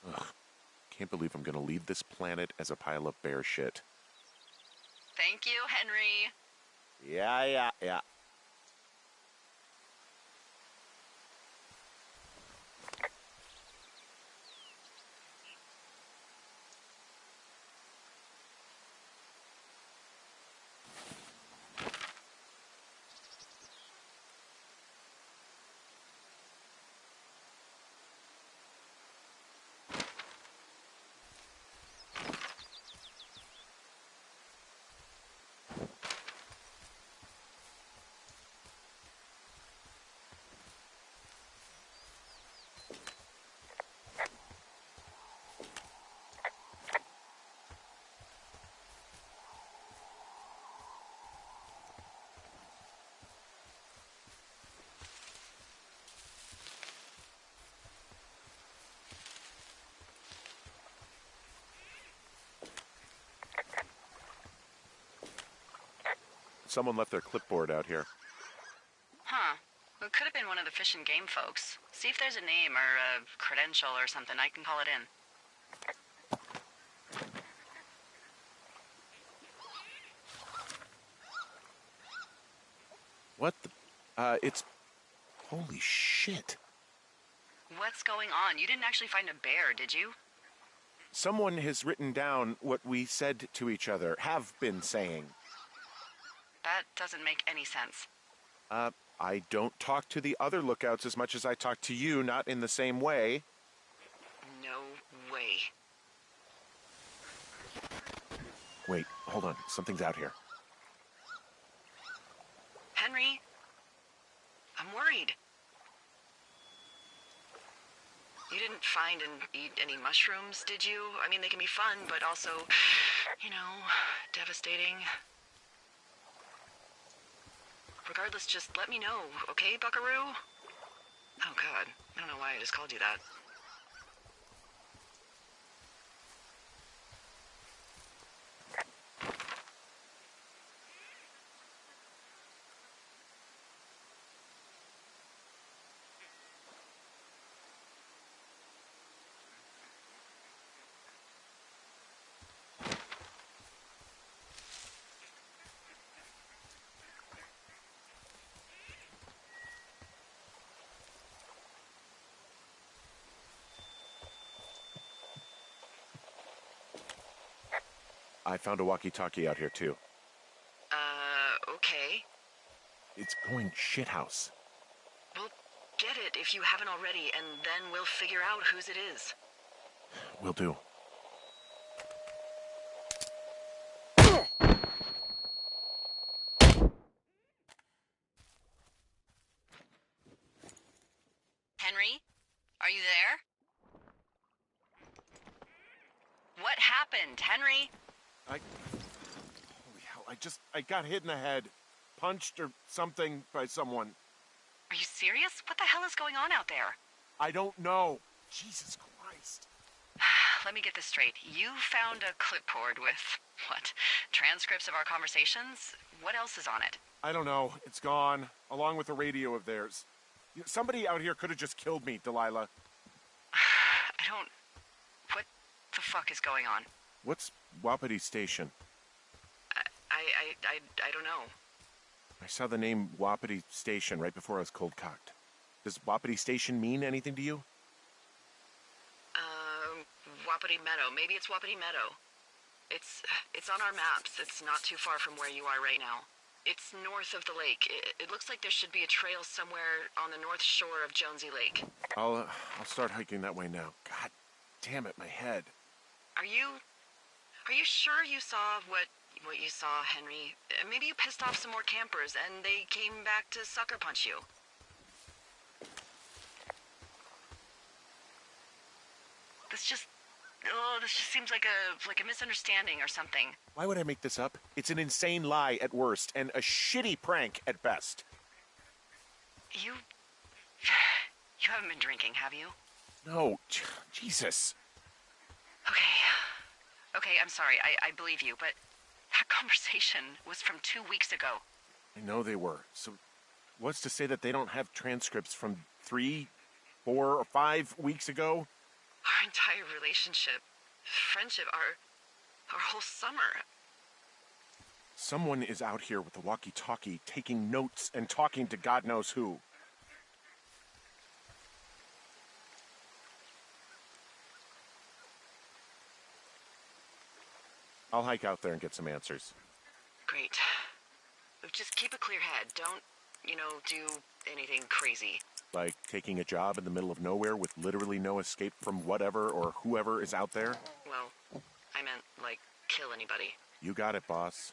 Ugh. Can't believe I'm gonna leave this planet as a pile of bear shit. Thank you, Henry. Yeah. Someone left their clipboard out here. Huh. It could have been one of the Fish and Game folks. See if there's a name or a credential or something. I can call it in. What the? It's... Holy shit. What's going on? You didn't actually find a bear, did you? Someone has written down what we said to each other, have been saying. That doesn't make any sense. I don't talk to the other lookouts as much as I talk to you, not in the same way. No way. Wait, hold on. Something's out here. Henry? I'm worried. You didn't find and eat any mushrooms, did you? I mean, they can be fun, but also, you know, devastating. Regardless, just let me know, okay, buckaroo? Oh, God. I don't know why I just called you that. I found a walkie-talkie out here, too. Okay. It's going shithouse. Well, get it if you haven't already, and then we'll figure out whose it is. Will do. Henry? Are you there? What happened, Henry? Holy hell, I got hit in the head. Punched or something by someone. Are you serious? What the hell is going on out there? I don't know. Jesus Christ. Let me get this straight. You found a clipboard with, what, transcripts of our conversations? What else is on it? I don't know. It's gone, along with the radio of theirs. Somebody out here could have just killed me, Delilah. What the fuck is going on? What's Wapiti Station? I don't know. I saw the name Wapiti Station right before I was cold-cocked. Does Wapiti Station mean anything to you? Wapiti Meadow. Maybe it's Wapiti Meadow. It's on our maps. It's not too far from where you are right now. It's north of the lake. It looks like there should be a trail somewhere on the north shore of Jonesy Lake. I'll start hiking that way now. God damn it, my head. Are you sure you saw what you saw, Henry? Maybe you pissed off some more campers and they came back to sucker punch you. This just seems like a misunderstanding or something. Why would I make this up? It's an insane lie at worst and a shitty prank at best. You haven't been drinking, have you? No, Jesus. Okay, I'm sorry. I believe you, but that conversation was from 2 weeks ago. I know they were. So what's to say that they don't have transcripts from 3, 4, or 5 weeks ago? Our entire relationship, friendship, our whole summer. Someone is out here with a walkie-talkie taking notes and talking to God knows who. I'll hike out there and get some answers. Great. Just keep a clear head. Don't, do anything crazy. Like taking a job in the middle of nowhere with literally no escape from whatever or whoever is out there? Well, I meant, kill anybody. You got it, boss.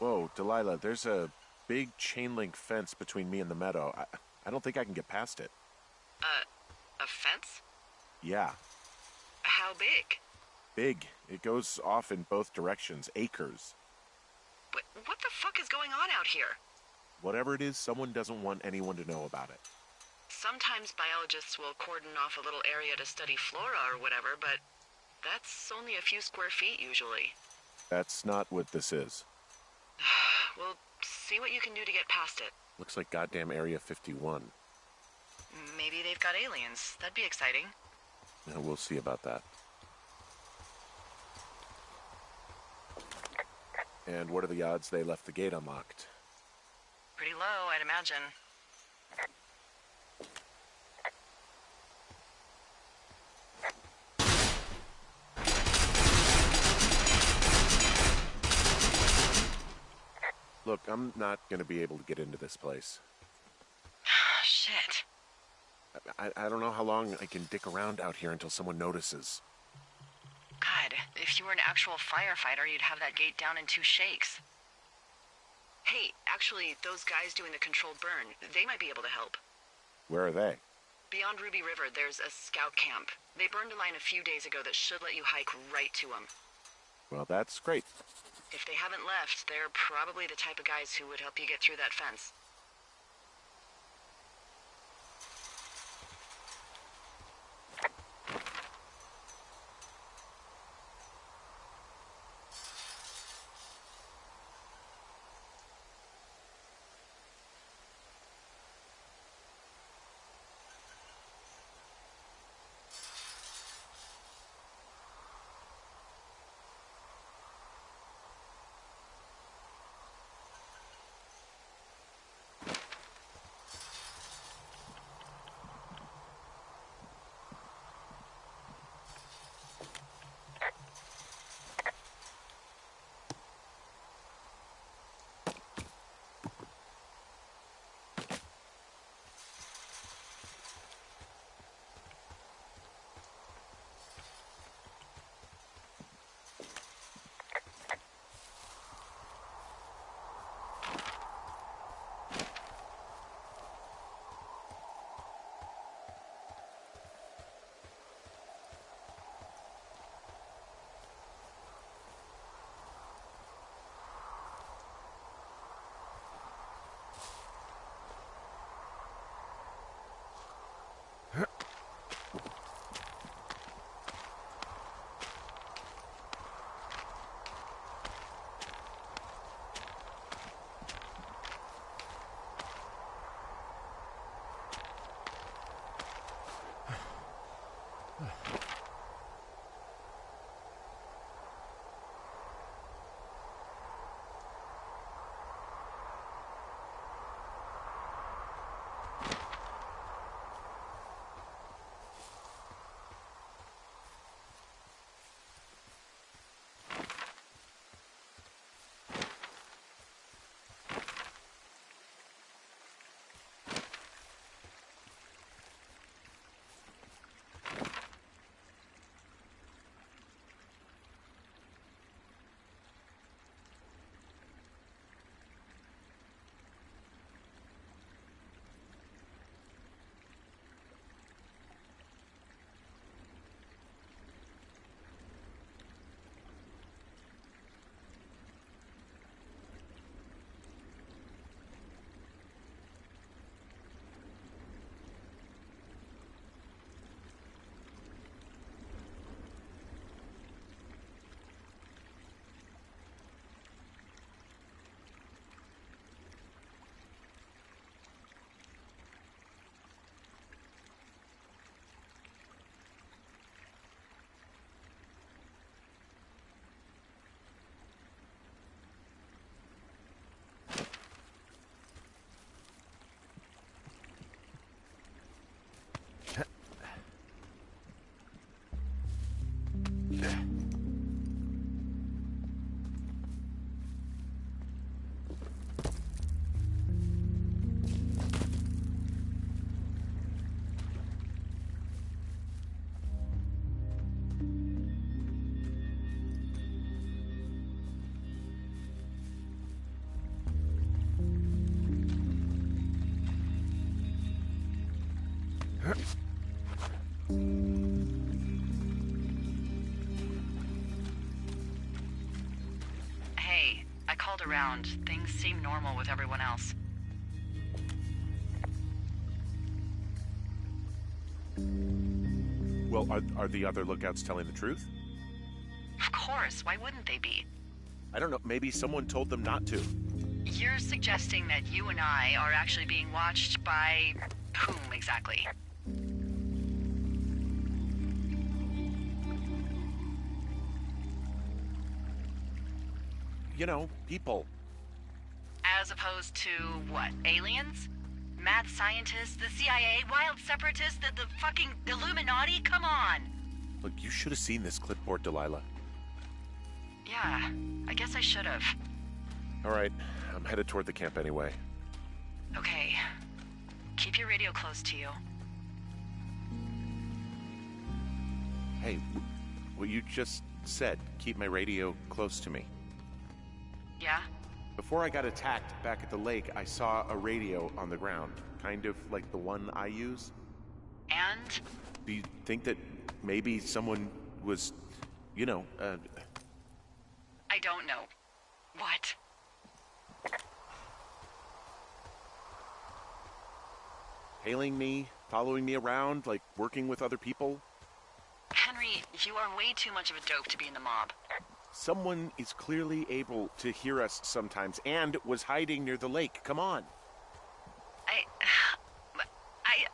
Whoa, Delilah, there's a big chain link fence between me and the meadow. I don't think I can get past it. A fence? Yeah, How big? big. It goes off in both directions, acres. What the fuck is going on out here? Whatever it is, someone doesn't want anyone to know about it. Sometimes biologists will cordon off a little area to study flora or whatever, but that's only a few square feet usually. That's not what this is. Well, see what you can do to get past it. Looks like goddamn Area 51. Maybe they've got aliens. That'd be exciting. Yeah, we'll see about that. And what are the odds they left the gate unlocked? Pretty low, I'd imagine. Look, I'm not going to be able to get into this place. Shit. I don't know how long I can dick around out here until someone notices. God, if you were an actual firefighter, you'd have that gate down in 2 shakes. Hey, actually, those guys doing the controlled burn, they might be able to help. Where are they? Beyond Ruby River, there's a scout camp. They burned a line a few days ago that should let you hike right to them. Well, that's great. If they haven't left, they're probably the type of guys who would help you get through that fence. Hey, I called around. Things seem normal with everyone else. Well, are the other lookouts telling the truth? Of course, why wouldn't they be? I don't know, maybe someone told them not to. You're suggesting that you and I are actually being watched by whom exactly? You know, people. As opposed to what? Aliens? Mad scientists? The CIA? Wild separatists? The fucking Illuminati? Come on! Look, you should have seen this clipboard, Delilah. Yeah, I guess I should have. All right, I'm headed toward the camp anyway. Okay. Keep your radio close to you. Hey, what you just said, keep my radio close to me. Yeah? Before I got attacked back at the lake, I saw a radio on the ground, kind of like the one I use. And? Do you think that maybe someone was, you know, I don't know. What? hailing me, following me around, like working with other people? Henry, you are way too much of a dope to be in the mob. Someone is clearly able to hear us sometimes and was hiding near the lake. Come on.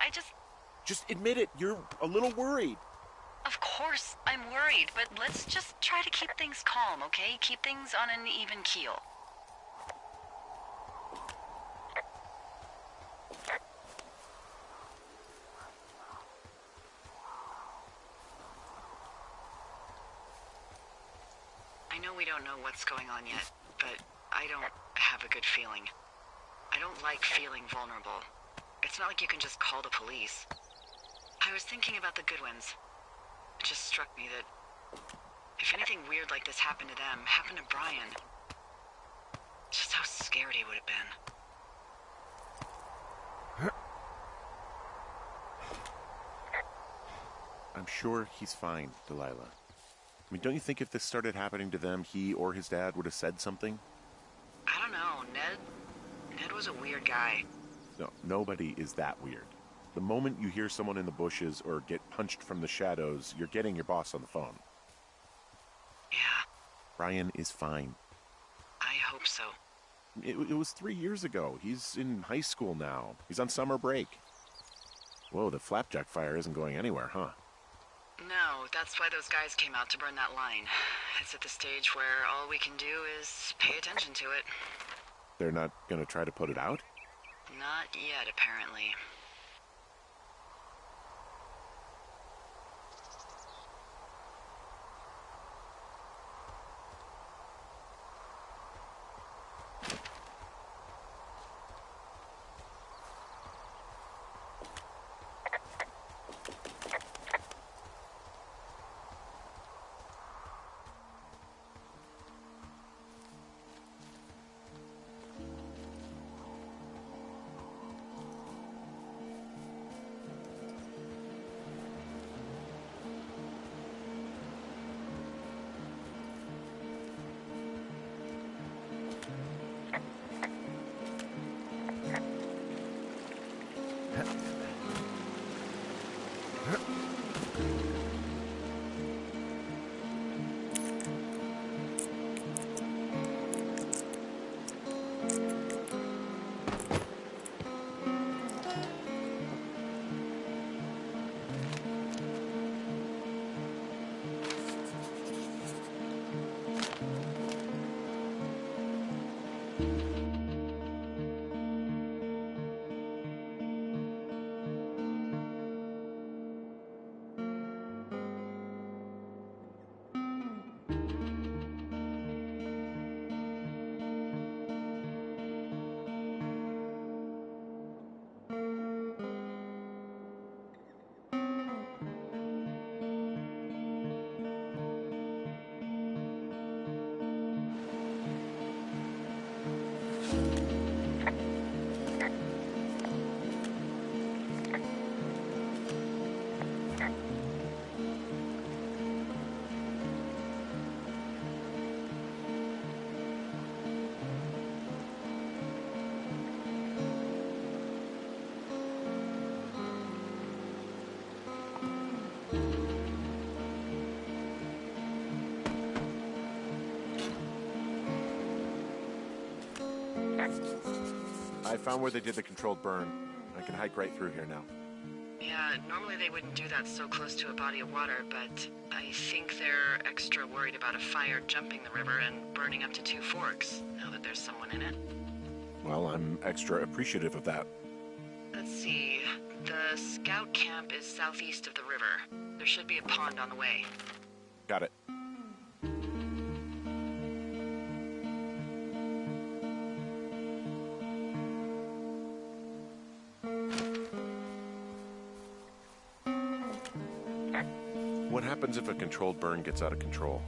I just... Just admit it. You're a little worried. Of course I'm worried, but let's just try to keep things calm, okay? Keep things on an even keel. I know we don't know what's going on yet, but I don't have a good feeling. I don't like feeling vulnerable. It's not like you can just call the police. I was thinking about the Goodwins. It just struck me that if anything weird like this happened to them, happened to Brian, just how scared he would have been. I'm sure he's fine, Delilah. I mean, don't you think if this started happening to them, he or his dad would have said something? I don't know, Ned was a weird guy. No, nobody is that weird. The moment you hear someone in the bushes or get punched from the shadows, you're getting your boss on the phone. Yeah. Brian is fine. I hope so. It was 3 years ago. He's in high school now. He's on summer break. Whoa, the flapjack fire isn't going anywhere, huh? No, that's why those guys came out to burn that line. It's at the stage where all we can do is pay attention to it. They're not gonna try to put it out? Not yet, apparently. I found where they did the controlled burn. I can hike right through here now. Yeah, normally they wouldn't do that so close to a body of water, but I think they're extra worried about a fire jumping the river and burning up to 2 forks, now that there's someone in it. Well, I'm extra appreciative of that. Let's see. The scout camp is southeast of the river. There should be a pond on the way. Got it. What happens if a controlled burn gets out of control?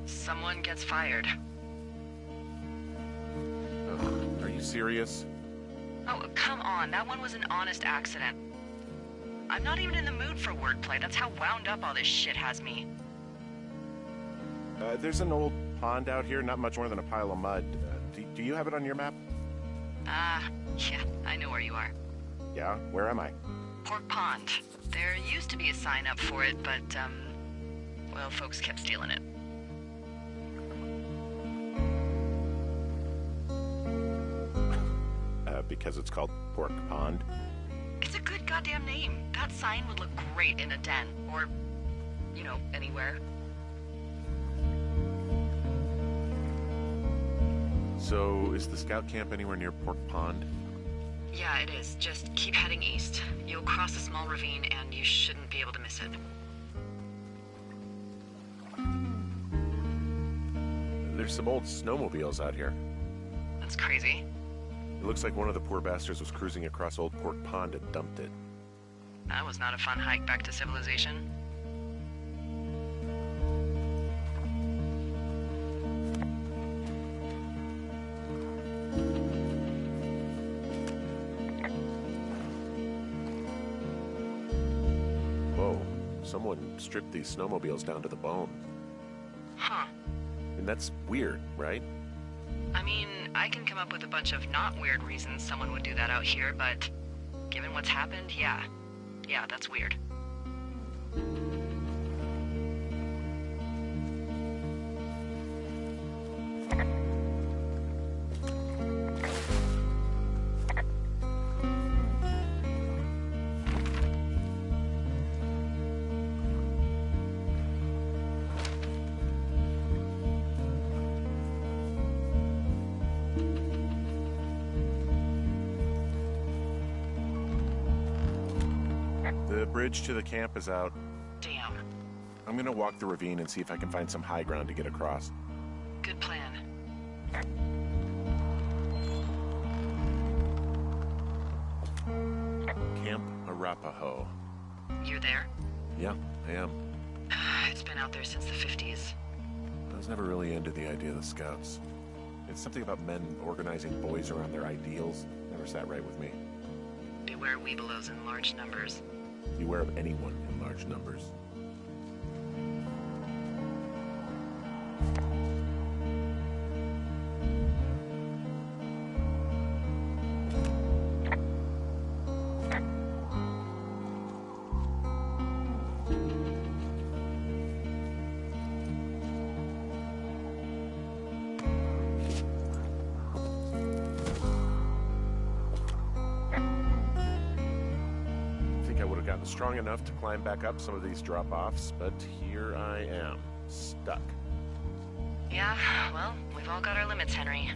Someone gets fired. Ugh, are you serious? Oh, come on. That one was an honest accident. I'm not even in the mood for wordplay. That's how wound up all this shit has me. There's an old pond out here, not much more than a pile of mud. Do you have it on your map? Yeah, I know where you are. Yeah? Where am I? Pork Pond. There used to be a sign up for it, but, well, folks kept stealing it. Because it's called Pork Pond? It's a good goddamn name. That sign would look great in a den, or, you know, anywhere. So, is the scout camp anywhere near Pork Pond? Yeah, it is. Just keep heading east. You'll cross a small ravine, and you shouldn't be able to miss it. There's some old snowmobiles out here. That's crazy. It looks like one of the poor bastards was cruising across Old Pork Pond and dumped it. That was not a fun hike back to civilization. Whoa, someone stripped these snowmobiles down to the bone. Huh. And that's weird, right? I mean, I can come up with a bunch of not weird reasons someone would do that out here, but given what's happened, yeah. Yeah, that's weird. The bridge to the camp is out. Damn. I'm gonna walk the ravine and see if I can find some high ground to get across. Good plan. Camp Arapaho. You there? Yeah, I am. It's been out there since the 50s. I was never really into the idea of the Scouts. It's something about men organizing boys around their ideals. Never sat right with me. Beware weebelows in large numbers. Beware of anyone in large numbers. Strong enough to climb back up some of these drop-offs, but here I am, stuck. Yeah, well, we've all got our limits, Henry.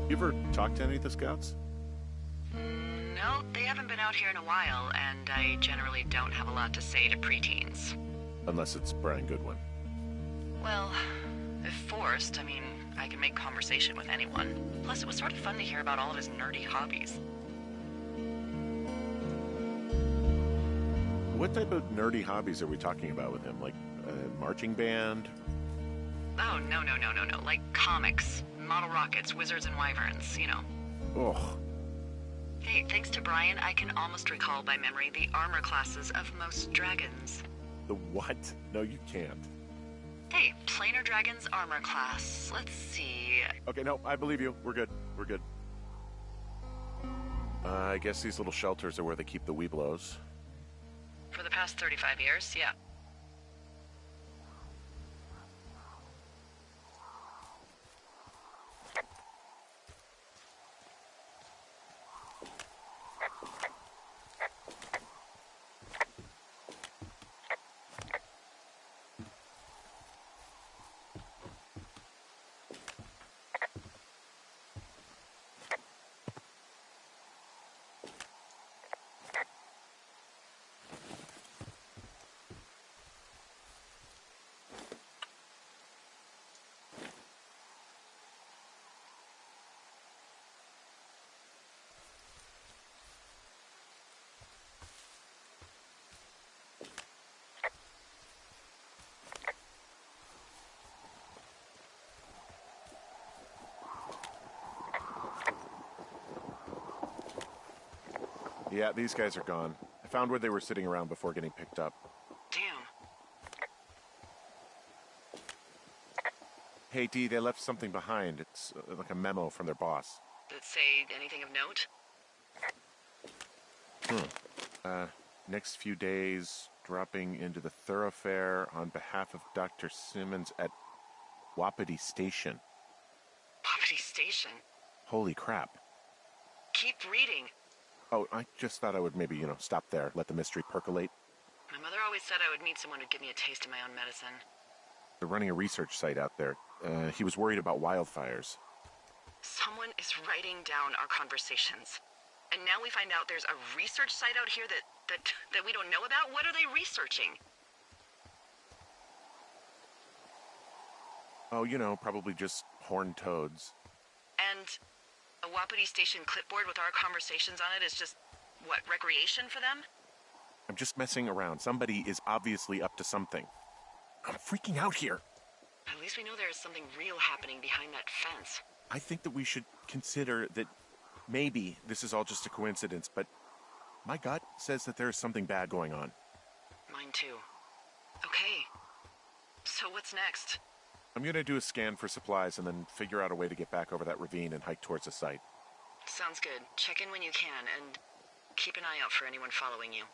You ever talked to any of the Scouts? No, they haven't been out here in a while, and I generally don't have a lot to say to preteens. Unless it's Brian Goodwin. Well, if forced, I mean, I can make conversation with anyone. Plus, it was sort of fun to hear about all of his nerdy hobbies. What type of nerdy hobbies are we talking about with him? Like a marching band? Oh, no. Like comics, model rockets, wizards and wyverns, you know. Ugh. Hey, thanks to Brian, I can almost recall by memory the armor classes of most dragons. The what? No, you can't. Hey, planar dragon's armor class. Let's see. Okay, no, I believe you. We're good. We're good. I guess these little shelters are where they keep the Weeblos. For the past 35 years, yeah. Yeah, these guys are gone. I found where they were sitting around before getting picked up. Damn. Hey, Dee, they left something behind. It's like a memo from their boss. Did it say anything of note? Next few days, dropping into the thoroughfare on behalf of Dr. Simmons at Wapiti Station. Wapiti Station? Holy crap. Keep reading. Oh, I just thought I would maybe, stop there, let the mystery percolate. My mother always said I would meet someone who'd give me a taste of my own medicine. They're running a research site out there. He was worried about wildfires. Someone is writing down our conversations. And now we find out there's a research site out here that we don't know about? What are they researching? Oh, probably just horned toads. And a Wapiti Station clipboard with our conversations on it is just, what, recreation for them? I'm just messing around. Somebody is obviously up to something. I'm freaking out here. At least we know there is something real happening behind that fence. I think that we should consider that maybe this is all just a coincidence, but my gut says that there is something bad going on. Mine too. Okay. So what's next? I'm gonna do a scan for supplies and then figure out a way to get back over that ravine and hike towards the site. Sounds good. Check in when you can, and keep an eye out for anyone following you.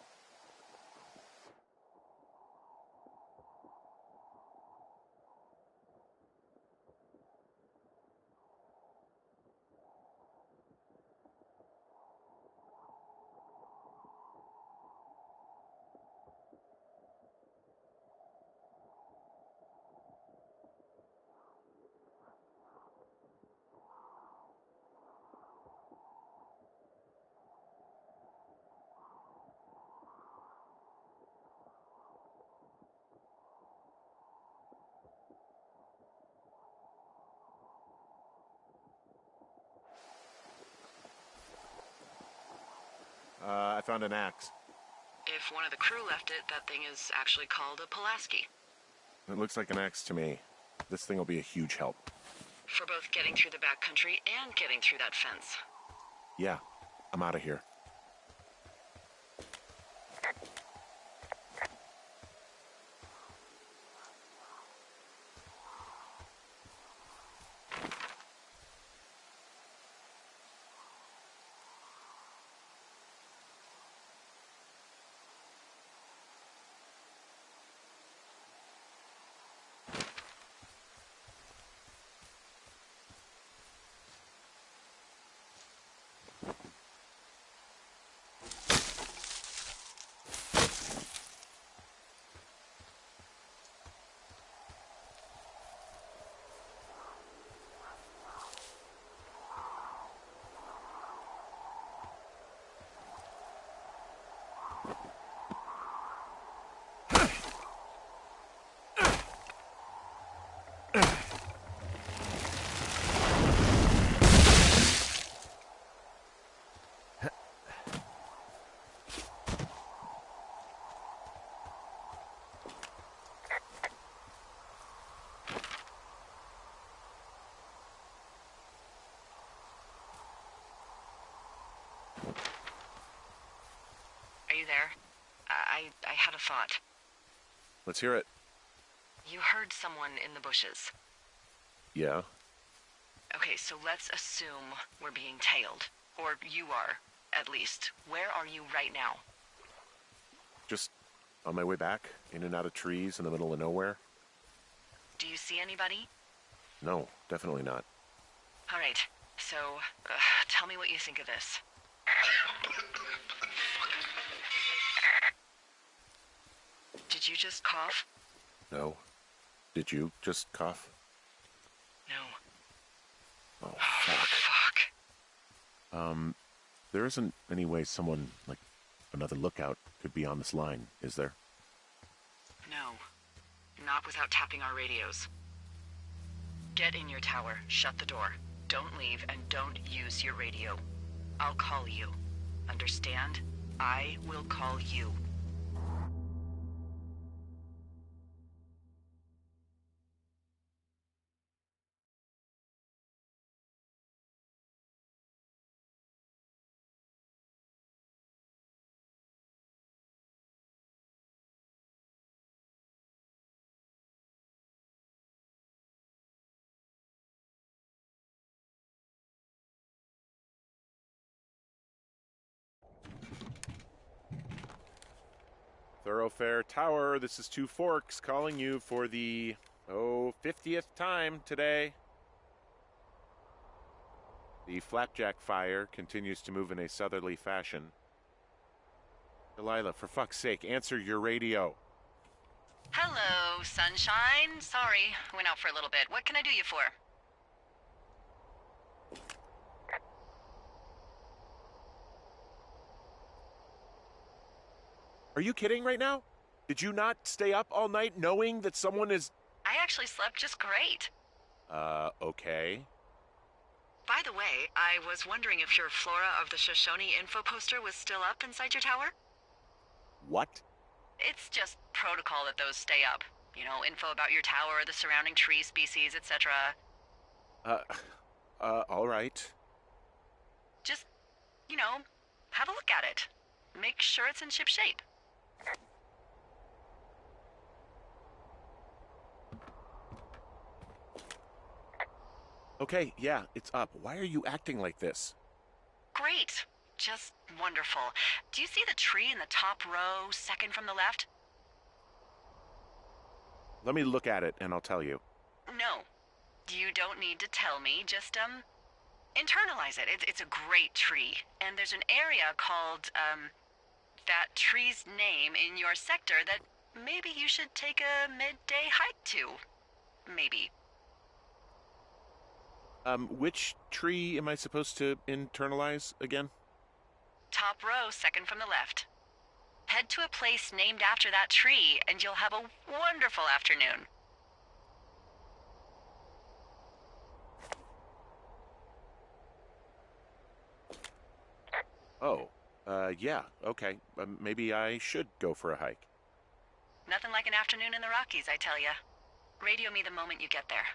I found an axe. If one of the crew left it, that thing is actually called a Pulaski. It looks like an axe to me. This thing will be a huge help. For both getting through the backcountry and getting through that fence. Yeah, I'm out of here. Are you there? I had a thought. Let's hear it. You heard someone in the bushes. Yeah? Okay, so let's assume we're being tailed. Or you are. at least. Where are you right now? Just on my way back, in and out of trees in the middle of nowhere. Do you see anybody? No, definitely not. All right, so tell me what you think of this. Did you just cough? No. Did you just cough? No. Oh, fuck. Fuck. There isn't any way someone, like, another lookout could be on this line, is there? No. Not without tapping our radios. Get in your tower, shut the door. Don't leave, and don't use your radio. I'll call you. Understand? I will call you. Thoroughfare Tower, this is Two Forks calling you for the, 50th time today. The flapjack fire continues to move in a southerly fashion. Delilah, for fuck's sake, answer your radio. Hello, sunshine. Sorry, went out for a little bit. What can I do you for? Are you kidding right now? Did you not stay up all night knowing that someone is... I actually slept just great. Okay. By the way, I was wondering if your Flora of the Shoshone info poster was still up inside your tower? What? It's just protocol that those stay up. You know, info about your tower, the surrounding tree species, etc. All right. Just, you know, have a look at it. Make sure it's in ship shape. Okay, yeah, it's up. Why are you acting like this? Great. Just wonderful. Do you see the tree in the top row, second from the left? Let me look at it and I'll tell you. No. You don't need to tell me. Just, internalize it. It's a great tree. And there's an area called, that tree's name in your sector that maybe you should take a midday hike to. Maybe. Which tree am I supposed to internalize again? Top row, second from the left. Head to a place named after that tree, and you'll have a wonderful afternoon. Oh, yeah, okay. Maybe I should go for a hike. Nothing like an afternoon in the Rockies, I tell ya. Radio me the moment you get there.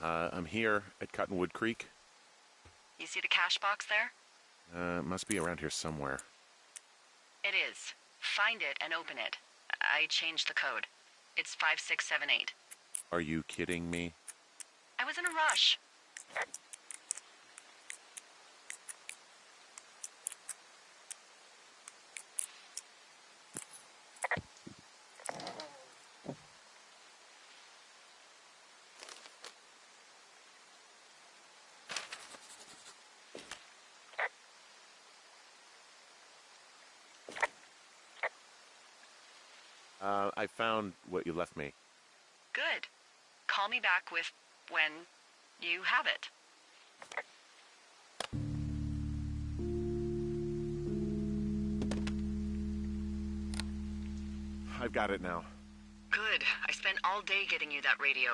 I'm here at Cottonwood Creek. You see the cash box there? It must be around here somewhere. It is. Find it and open it. I changed the code. It's 5678. Are you kidding me? I was in a rush. I found what you left me. Good. Call me back with when you have it. I've got it now. Good. I spent all day getting you that radio.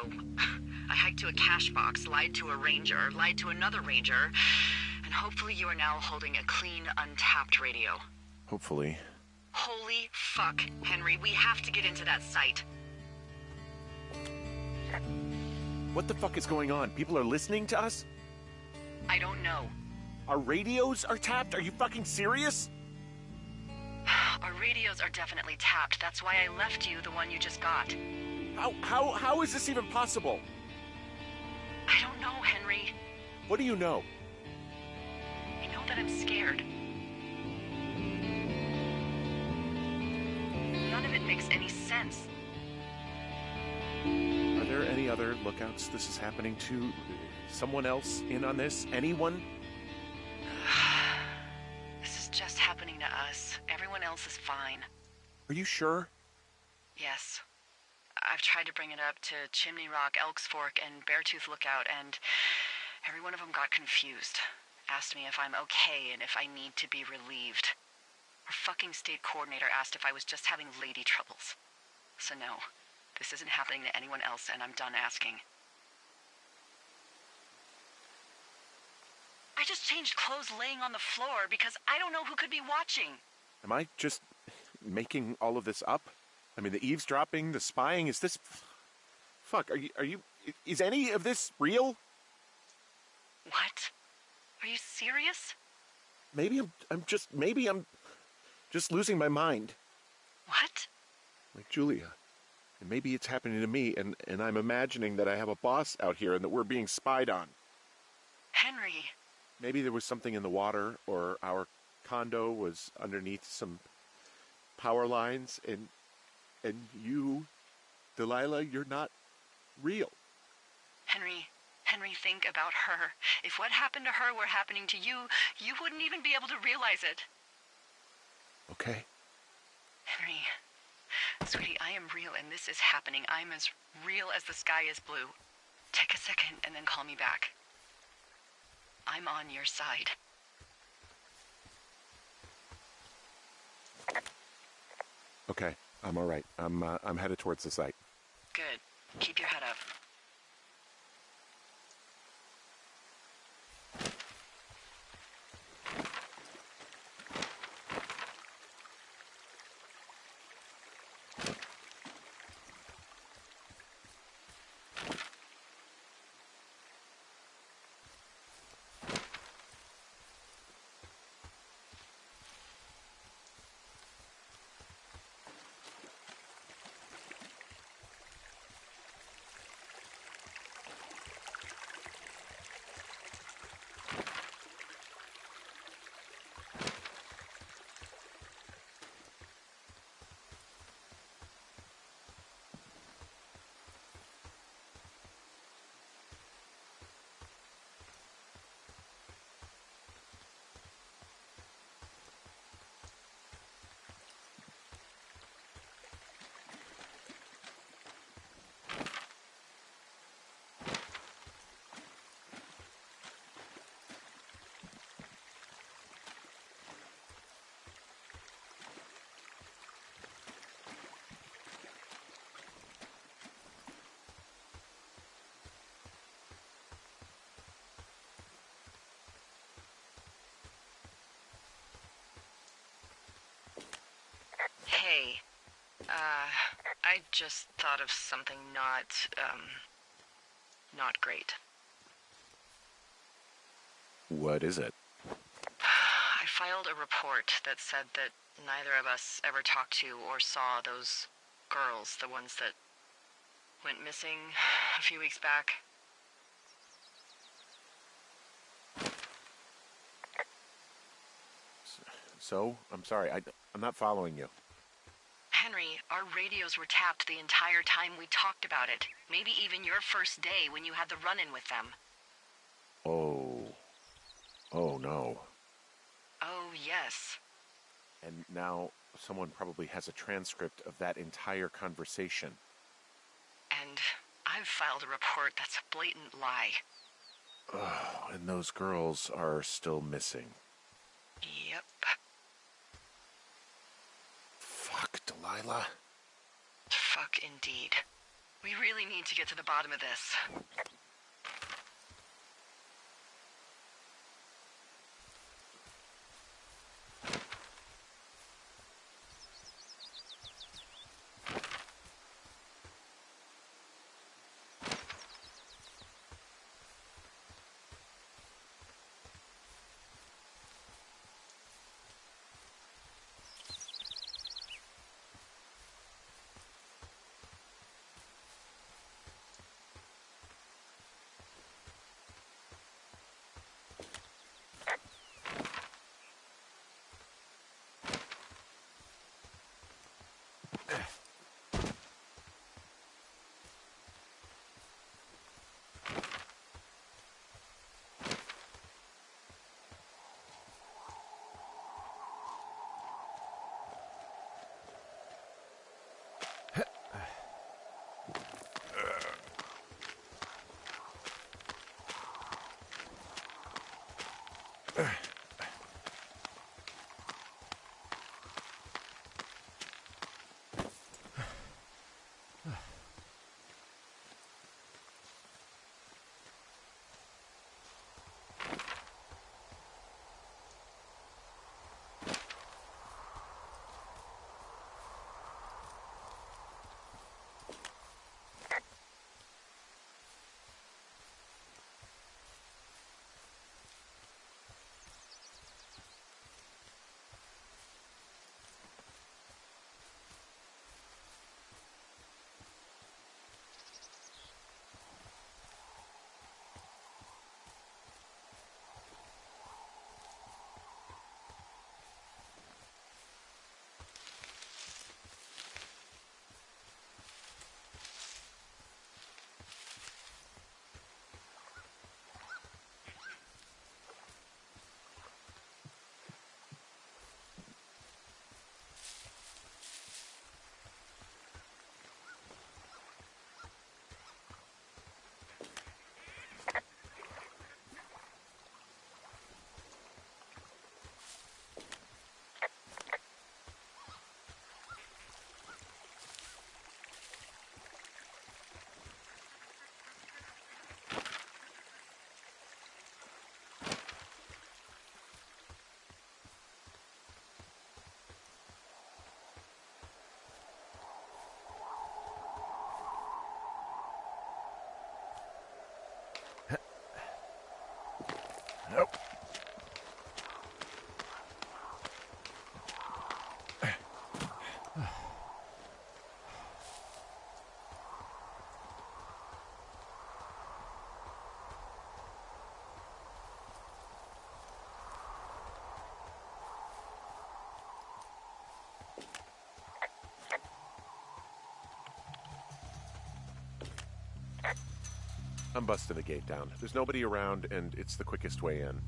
I hiked to a cash box, lied to a ranger, lied to another ranger, and hopefully you are now holding a clean, untapped radio. Hopefully. Holy fuck, Henry, we have to get into that site. What the fuck is going on? People are listening to us? I don't know. Our radios are tapped? Are you fucking serious? Our radios are definitely tapped. That's why I left you the one you just got. How is this even possible? I don't know, Henry. What do you know? I know that I'm scared. None of it makes any sense. Are there any other lookouts this is happening to? Someone else in on this? Anyone? This is just happening to us. Everyone else is fine. Are you sure? Yes. I've tried to bring it up to Chimney Rock, Elks Fork, and Beartooth Lookout, and every one of them got confused. Asked me if I'm okay and if I need to be relieved. Our fucking state coordinator asked if I was just having lady troubles. So no, this isn't happening to anyone else, and I'm done asking. I just changed clothes laying on the floor because I don't know who could be watching. Am I just making all of this up? I mean, the eavesdropping, the spying, is this... Fuck, is any of this real? What? Are you serious? Maybe I'm just losing my mind. What? Like Julia. And maybe it's happening to me, and I'm imagining that I have a boss out here and that we're being spied on. Henry. Maybe there was something in the water, or our condo was underneath some power lines, and you, Delilah, you're not real. Henry, think about her. If what happened to her were happening to you, you wouldn't even be able to realize it. Okay. Henry, sweetie, I am real and this is happening. I'm as real as the sky is blue. Take a second and then call me back. I'm on your side. Okay, I'm all right. I'm headed towards the site. Good. Keep your head up. Hey, I just thought of something not, not great. What is it? I filed a report that said that neither of us ever talked to or saw those girls, the ones that went missing a few weeks back. So? I'm sorry, I'm not following you. Henry, our radios were tapped the entire time we talked about it. Maybe even your first day when you had the run-in with them. Oh. Oh, no. Oh, yes. And now someone probably has a transcript of that entire conversation. And I've filed a report that's a blatant lie. Oh, and those girls are still missing. Yep. Fuck, Delilah. Fuck indeed. We really need to get to the bottom of this. Nope. I'm busting the gate down. There's nobody around, and it's the quickest way in.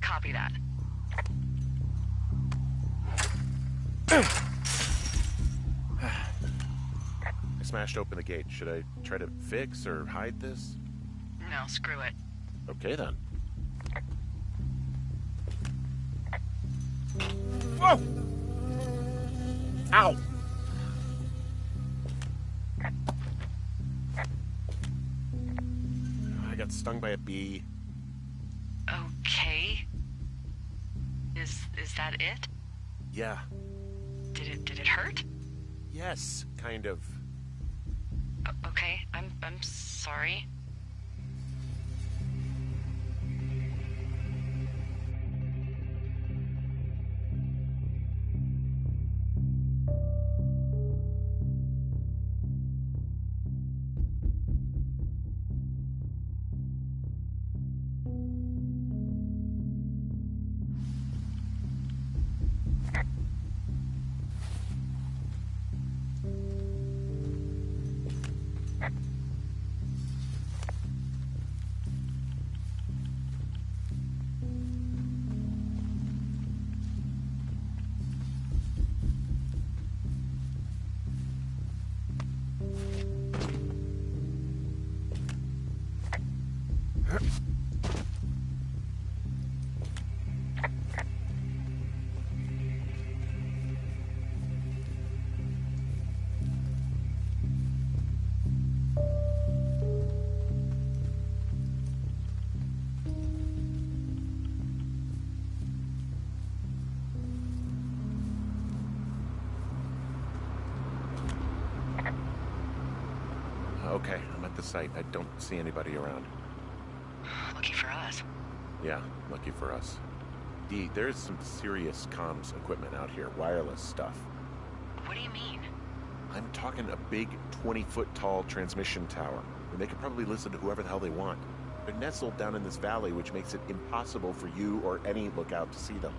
Copy that. I smashed open the gate. Should I try to fix or hide this? No, screw it. Okay, then. Whoa! Ow! I got stung by a bee. Okay. Is that it? Yeah. Did it hurt? Yes, kind of. Okay, I'm sorry. checked the site. I don't see anybody around. Lucky for us. Yeah, lucky for us. Dee, there's some serious comms equipment out here, wireless stuff. What do you mean? I'm talking a big 20-foot tall transmission tower, and they could probably listen to whoever the hell they want. They're nestled down in this valley, which makes it impossible for you or any lookout to see them.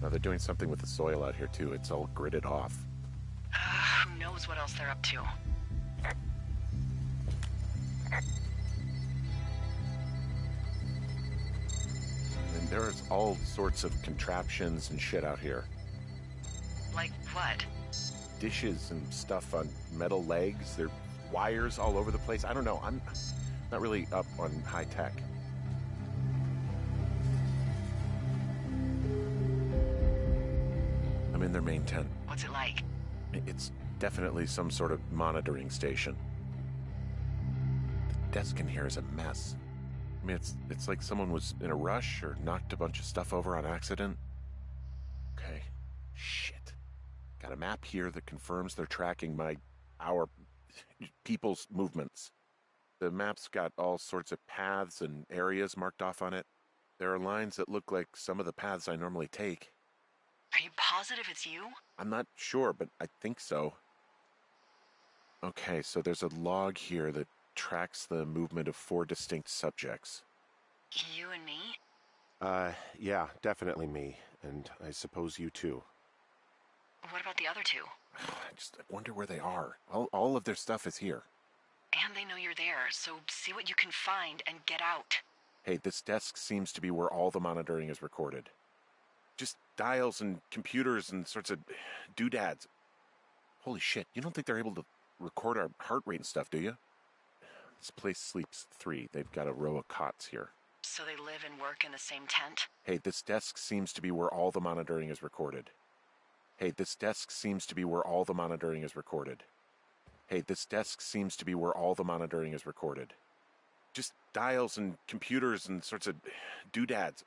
Now they're doing something with the soil out here too. It's all gridded off. Who knows what else they're up to? And there's all sorts of contraptions and shit out here. Like what? Dishes and stuff on metal legs. There are wires all over the place. I don't know. I'm not really up on high tech. I'm in their main tent. What's it like? It's definitely some sort of monitoring station. The desk in here is a mess. I mean, it's like someone was in a rush or knocked a bunch of stuff over on accident. Okay. Shit. Got a map here that confirms they're tracking our people's movements. The map's got all sorts of paths and areas marked off on it. There are lines that look like some of the paths I normally take. Are you positive it's you? I'm not sure, but I think so. Okay, so there's a log here that tracks the movement of 4 distinct subjects. You and me? Yeah, definitely me. And I suppose you too. What about the other two? I wonder where they are. All of their stuff is here. And they know you're there, so see what you can find and get out. Hey, this desk seems to be where all the monitoring is recorded. Just dials and computers and sorts of doodads. Holy shit, you don't think they're able to record our heart rate and stuff, do you? This place sleeps 3. They've got a row of cots here. So they live and work in the same tent? Hey, this desk seems to be where all the monitoring is recorded. Hey, this desk seems to be where all the monitoring is recorded. Hey, this desk seems to be where all the monitoring is recorded. Just dials and computers and sorts of doodads.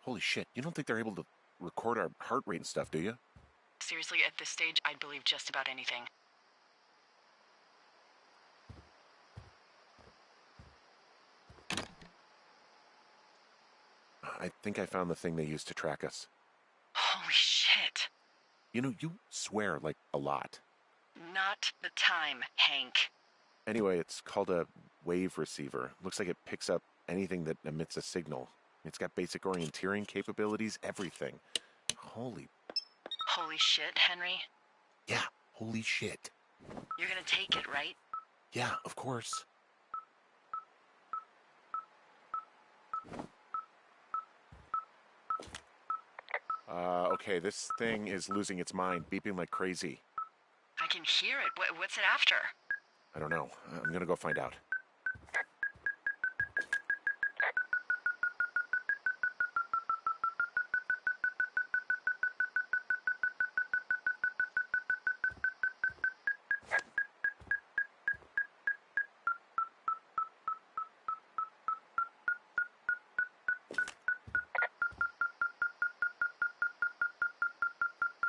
Holy shit, you don't think they're able to record our heart rate and stuff, do you? Seriously, at this stage, I'd believe just about anything. I think I found the thing they used to track us. Holy shit. You know, you swear like a lot. Not the time, Hank. Anyway, it's called a wave receiver. Looks like it picks up anything that emits a signal. It's got basic orienteering capabilities, everything. Holy shit, Henry. Yeah, holy shit. You're gonna take it, right? Yeah, of course. Okay, this thing is losing its mind, beeping like crazy. I can hear it. What's it after? I don't know. I'm gonna go find out.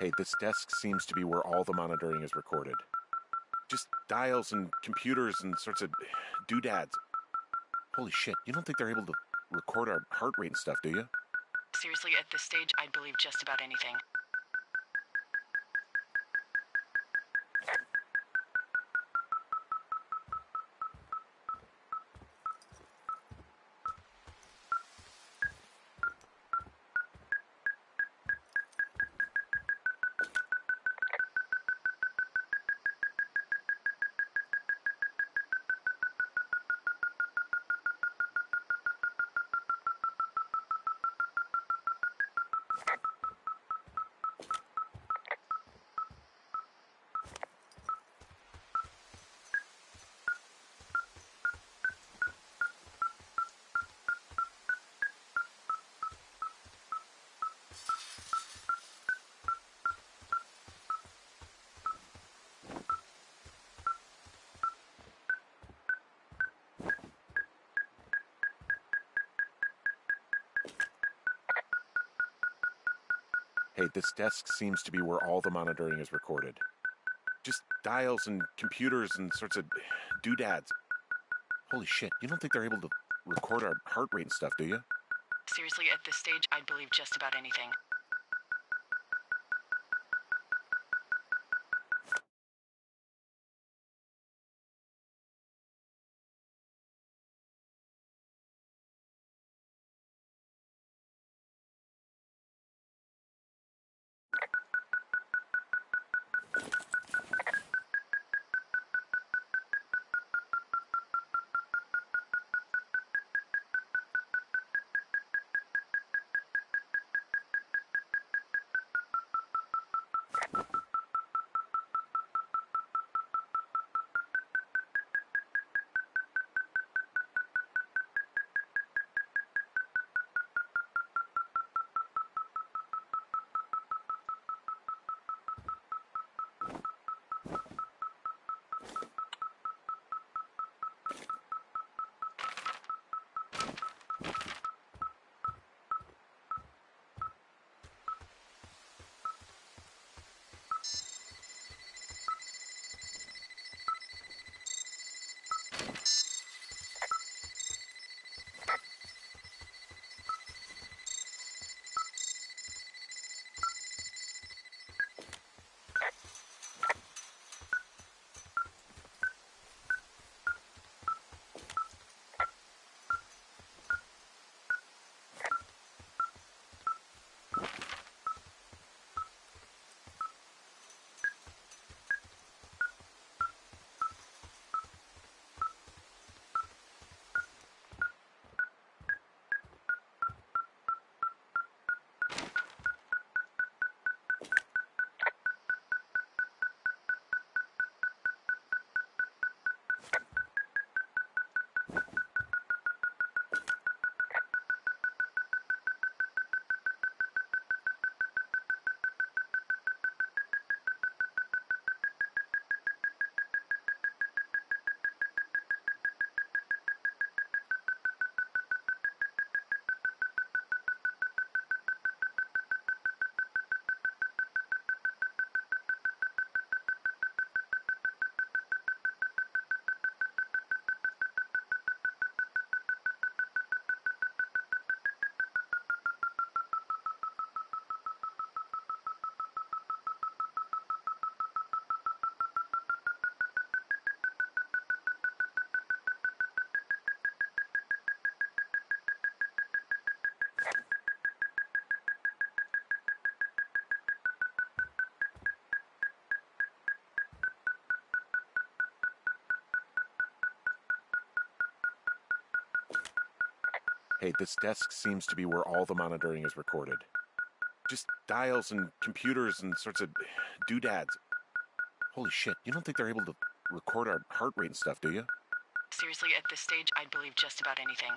Hey, this desk seems to be where all the monitoring is recorded. Just dials and computers and sorts of doodads. Holy shit, you don't think they're able to record our heart rate and stuff, do you? Seriously, at this stage, I'd believe just about anything. Hey, this desk seems to be where all the monitoring is recorded. Just dials and computers and sorts of doodads. Holy shit, you don't think they're able to record our heart rate and stuff, do you? Seriously, at this stage, I'd believe just about anything. Hey, this desk seems to be where all the monitoring is recorded. Just dials and computers and sorts of doodads. Holy shit, you don't think they're able to record our heart rate and stuff, do you? Seriously, at this stage, I'd believe just about anything.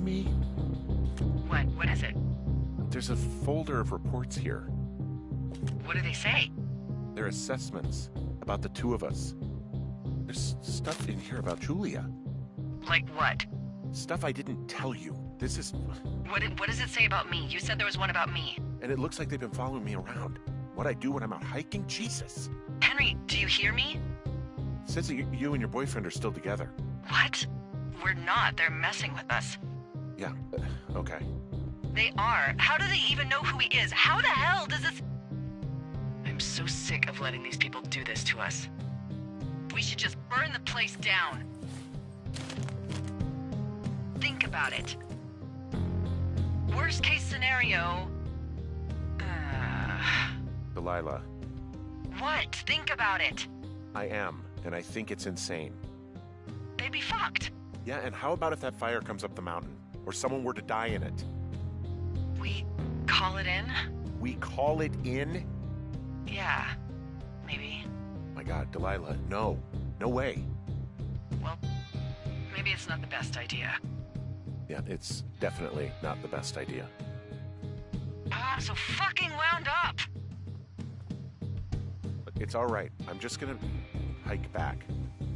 kidding me? What? What is it? There's a folder of reports here. What do they say? They're assessments about the two of us. There's stuff in here about Julia. Like what? Stuff I didn't tell you. This is... What does it say about me? You said there was one about me. And it looks like they've been following me around. What I do when I'm out hiking? Jesus. Henry, do you hear me? It says that you and your boyfriend are still together. What? We're not. They're messing with us. Yeah, okay. They are. How do they even know who he is? How the hell does this... I'm so sick of letting these people do this to us. We should just burn the place down. Think about it. Worst case scenario... Delilah. What? Think about it. I am, and I think it's insane. They'd be fucked. Yeah, and how about if that fire comes up the mountain? Or someone were to die in it? We call it in? We call it in? Yeah, maybe. My God, Delilah, no. No way. Well, maybe it's not the best idea. Yeah, it's definitely not the best idea. I'm so fucking wound up. It's all right. I'm just gonna hike back.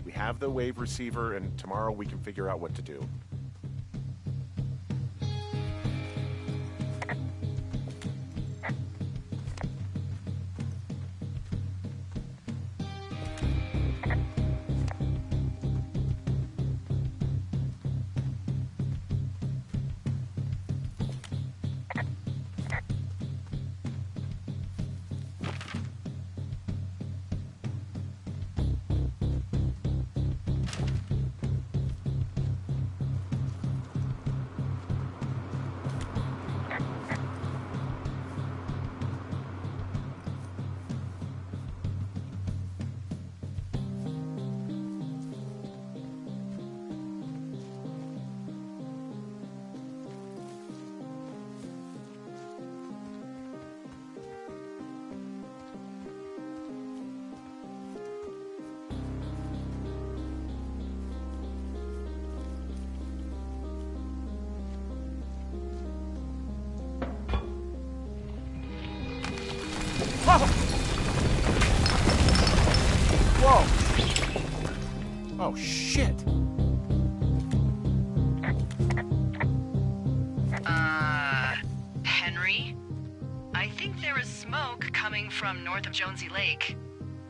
We have the wave receiver, and tomorrow we can figure out what to do. Whoa! Oh, shit! Henry? I think there is smoke coming from north of Jonesy Lake.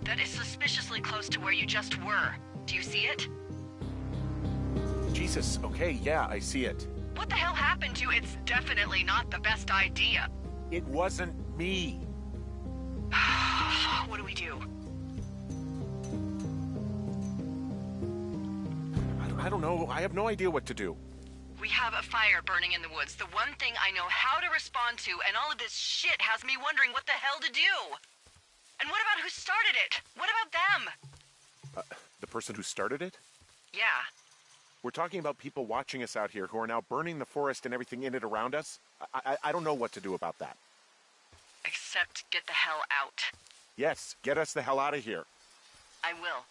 That is suspiciously close to where you just were. Do you see it? Jesus, okay, yeah, I see it. What the hell happened to you? It's definitely not the best idea. It wasn't me. What do we do? I don't know. I have no idea what to do. We have a fire burning in the woods. The one thing I know how to respond to, and all of this shit has me wondering what the hell to do. And what about who started it? What about them? The person who started it? Yeah. We're talking about people watching us out here who are now burning the forest and everything in it around us. I don't know what to do about that. Except get the hell out. Yes, get us the hell out of here. I will.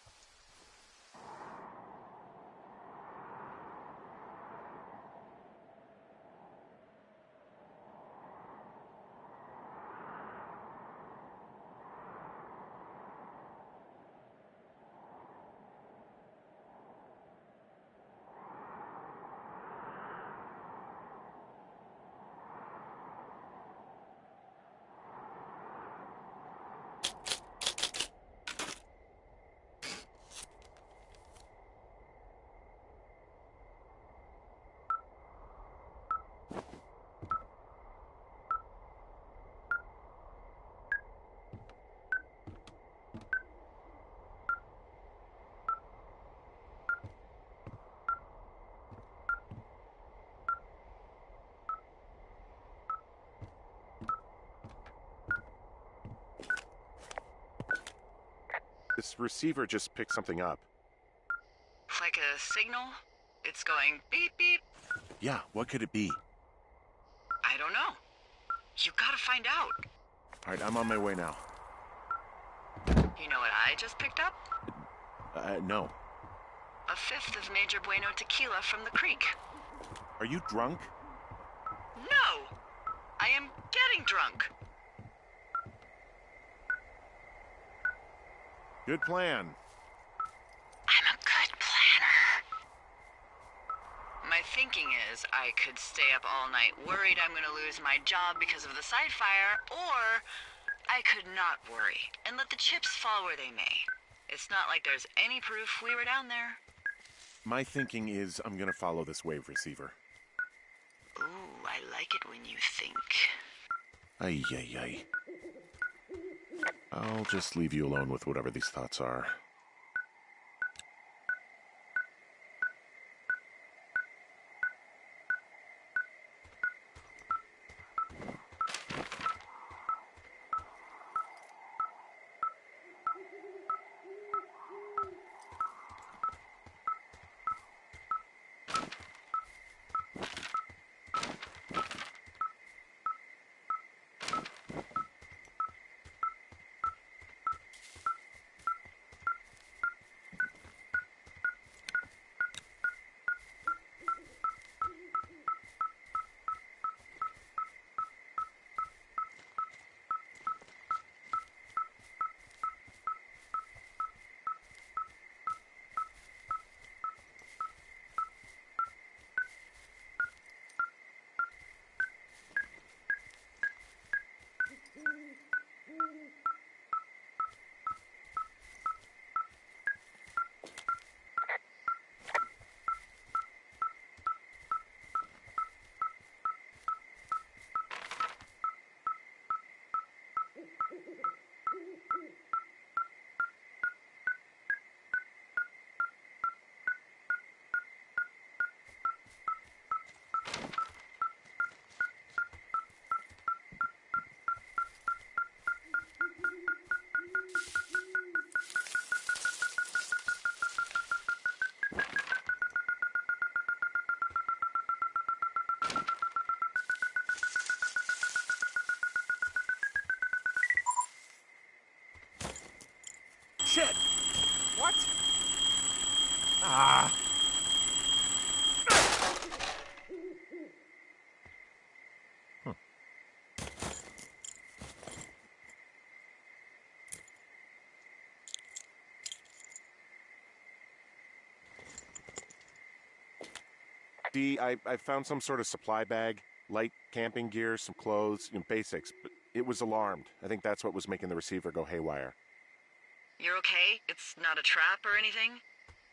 This receiver just picked something up. Like a signal? It's going beep beep. Yeah, what could it be? I don't know. You gotta find out. All right, I'm on my way now. You know what I just picked up? No. A fifth of Major Bueno tequila from the creek. Are you drunk? No! I am getting drunk. Good plan. I'm a good planner. My thinking is I could stay up all night worried I'm gonna lose my job because of the side fire, or I could not worry and let the chips fall where they may. It's not like there's any proof we were down there. My thinking is I'm gonna follow this wave receiver. Ooh, I like it when you think. Ay, ay, ay. I'll just leave you alone with whatever these thoughts are. Shit! What? Ah! D, I found some sort of supply bag, light camping gear, some clothes, basics, but it was alarmed. I think that's what was making the receiver go haywire. You're okay? It's not a trap or anything?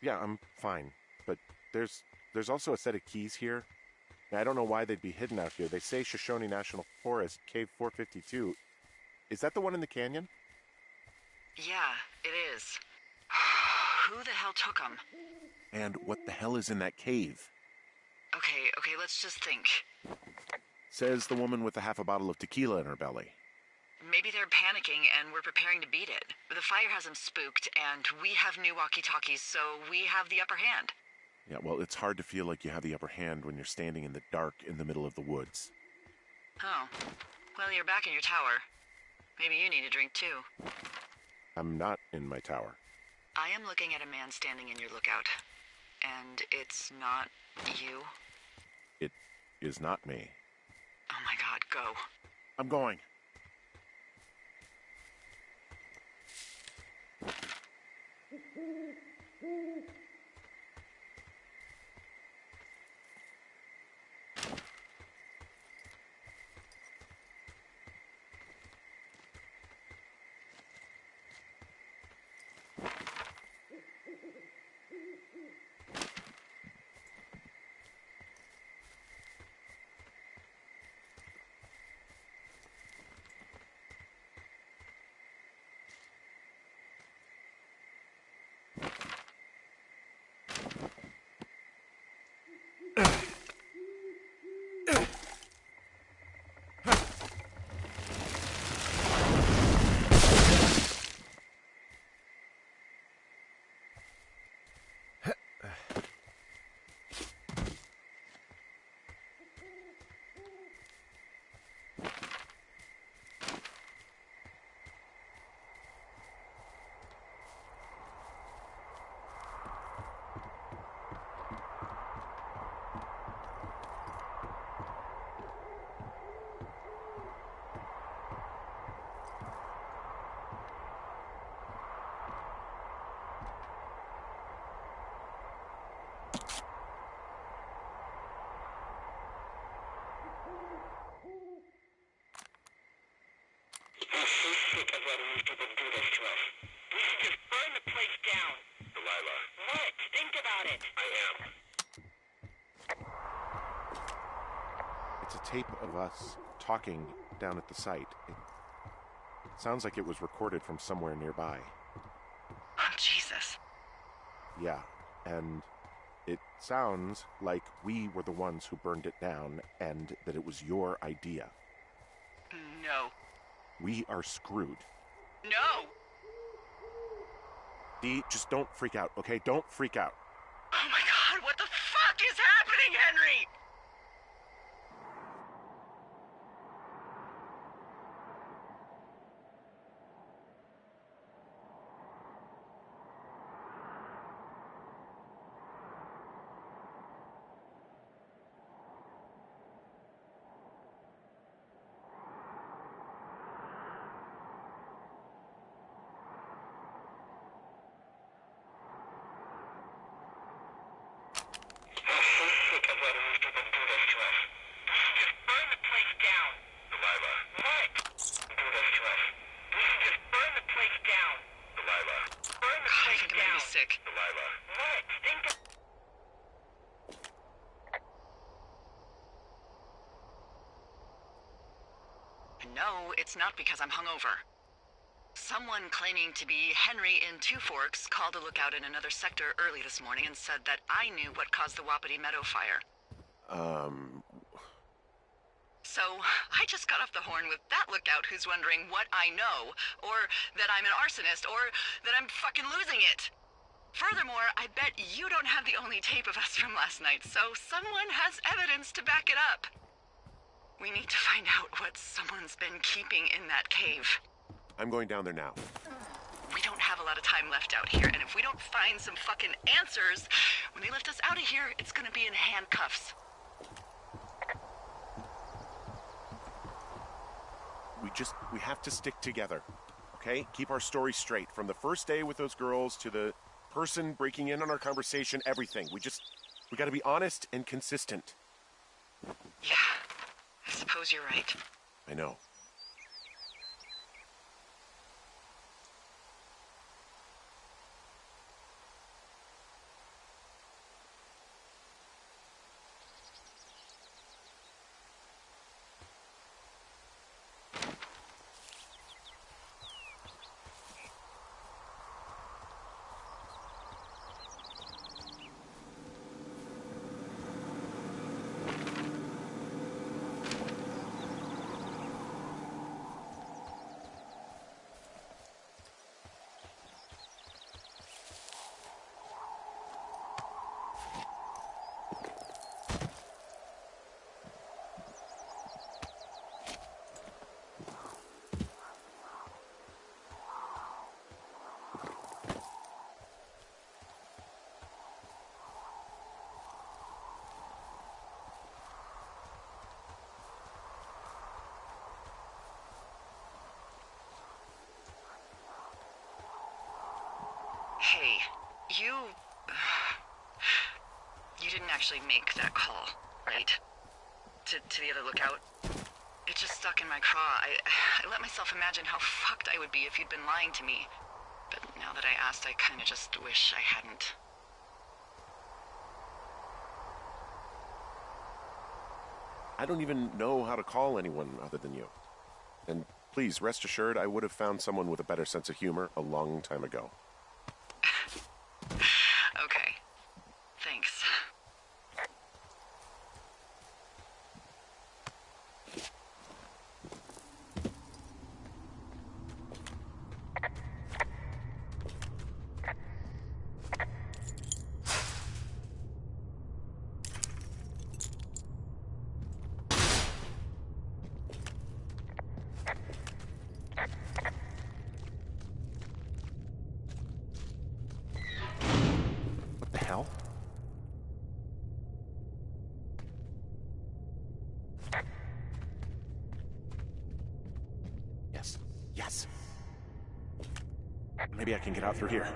Yeah, I'm fine, but there's also a set of keys here. Now, I don't know why they'd be hidden out here. They say Shoshone National Forest, Cave 452. Is that the one in the canyon? Yeah, it is. Who the hell took them? And what the hell is in that cave? Okay, let's just think. Says the woman with a half a bottle of tequila in her belly. Maybe they're panicking and we're preparing to beat it. The fire has them spooked, and we have new walkie-talkies, so we have the upper hand. Yeah, well, it's hard to feel like you have the upper hand when you're standing in the dark in the middle of the woods. Oh. Well, you're back in your tower. Maybe you need a drink, too. I'm not in my tower. I am looking at a man standing in your lookout. And it's not you? It is not me. Oh my god, go. I'm going. It's a tape of us talking down at the site. It sounds like it was recorded from somewhere nearby. Oh, Jesus. Yeah, and it sounds like we were the ones who burned it down and that it was your idea. No. We are screwed. No! Dee, just don't freak out, okay? Don't freak out. Oh my God, what the fuck is happening, Henry? No, it's not because I'm hungover. Someone claiming to be Henry in Two Forks called a lookout in another sector early this morning and said that I knew what caused the Wapiti Meadow fire. So, I just got off the horn with that lookout who's wondering what I know, or that I'm an arsonist, or that I'm fucking losing it. Furthermore, I bet you don't have the only tape of us from last night, so someone has evidence to back it up. We need to find out what someone's been keeping in that cave. I'm going down there now. We don't have a lot of time left out here, and if we don't find some fucking answers, when they lift us out of here, it's gonna be in handcuffs. We have to stick together, okay? Keep our story straight. From the first day with those girls to the person breaking in on our conversation, everything. We gotta be honest and consistent. Yeah, I suppose you're right. I know. Hey, you didn't actually make that call, right? To the other lookout? It just stuck in my craw. I let myself imagine how fucked I would be if you'd been lying to me. But now that I asked, I kinda just wish I hadn't. I don't even know how to call anyone other than you. And please, rest assured, I would have found someone with a better sense of humor a long time ago. Okay. Thanks. What the hell? Yes. Yes. Maybe I can get out through here.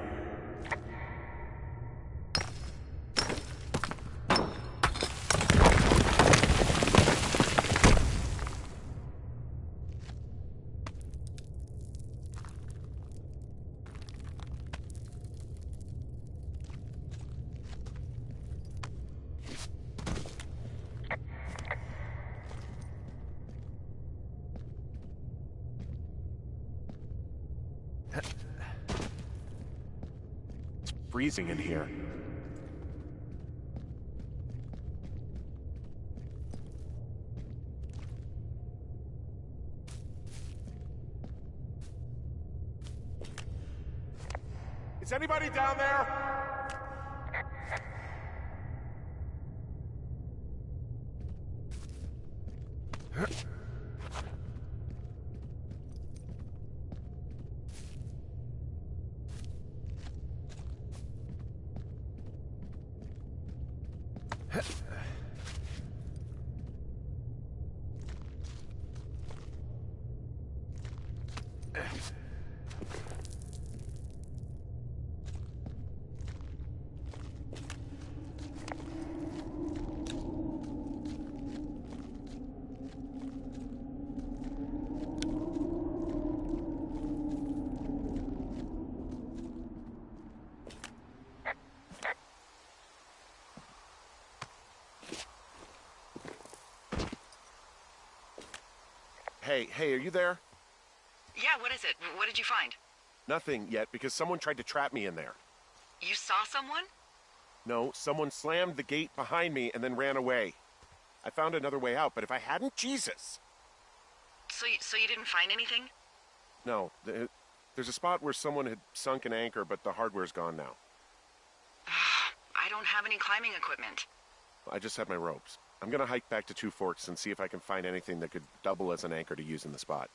freezing in here. Is anybody down there? Hey, are you there? Yeah, what is it? What did you find? Nothing yet, because someone tried to trap me in there. You saw someone? No, someone slammed the gate behind me and then ran away. I found another way out, but if I hadn't, Jesus! So you didn't find anything? No, there's a spot where someone had sunk an anchor, but the hardware's gone now. I don't have any climbing equipment. I just have my ropes. I'm gonna hike back to Two Forks and see if I can find anything that could double as an anchor to use in the spot.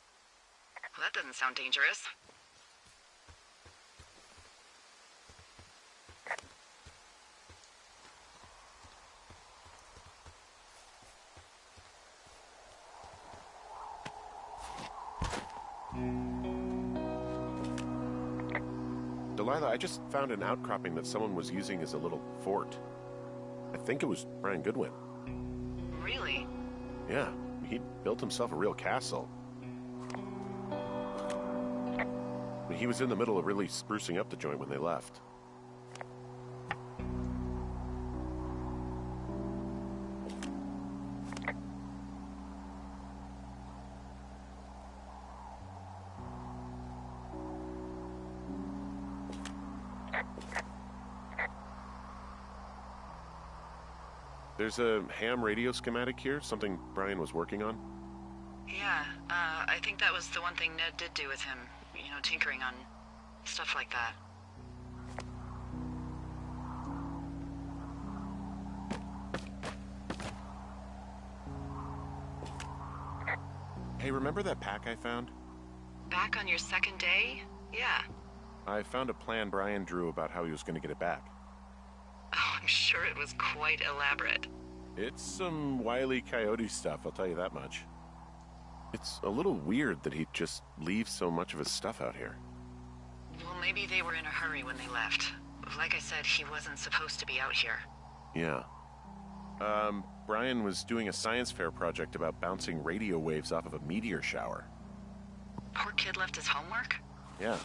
Well, that doesn't sound dangerous. Delilah, I just found an outcropping that someone was using as a little fort. I think it was Brian Goodwin. Really? Yeah, he built himself a real castle. He was in the middle of really sprucing up the joint when they left. There's a ham radio schematic here, something Brian was working on. Yeah, I think that was the one thing Ned did do with him. You know, tinkering on stuff like that. Hey, remember that pack I found? Back on your second day? Yeah. I found a plan Brian drew about how he was going to get it back. Oh, I'm sure it was quite elaborate. It's some Wile E. Coyote stuff, I'll tell you that much. It's a little weird that he'd just leave so much of his stuff out here. Well, maybe they were in a hurry when they left. Like I said, he wasn't supposed to be out here. Yeah. Brian was doing a science fair project about bouncing radio waves off of a meteor shower. Poor kid left his homework? Yeah.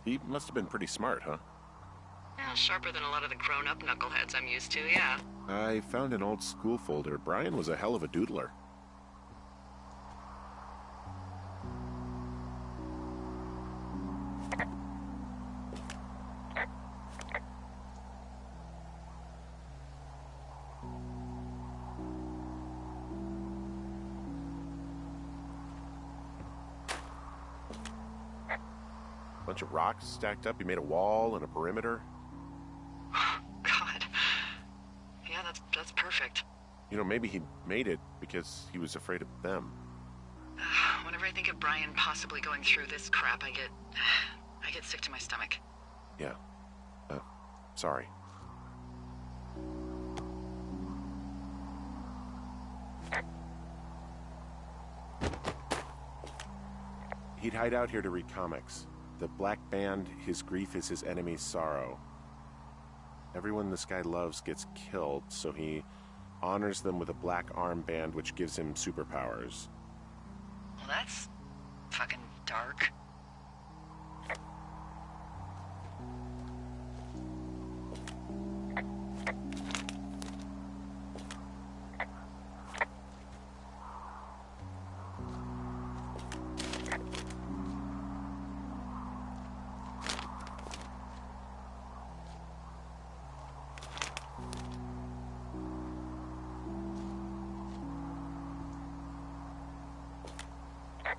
He must have been pretty smart, huh? Yeah, sharper than a lot of the grown-up knuckleheads I'm used to, yeah. I found an old school folder. Brian was a hell of a doodler. Bunch of rocks stacked up. He made a wall and a perimeter. God. Yeah, that's perfect. You know, maybe he made it because he was afraid of them. Whenever I think of Brian possibly going through this crap, I get sick to my stomach. Yeah. Sorry. He'd hide out here to read comics. The Black Band, his grief is his enemy's sorrow. Everyone this guy loves gets killed, so he honors them with a black armband which gives him superpowers. Well, that's fucking dark.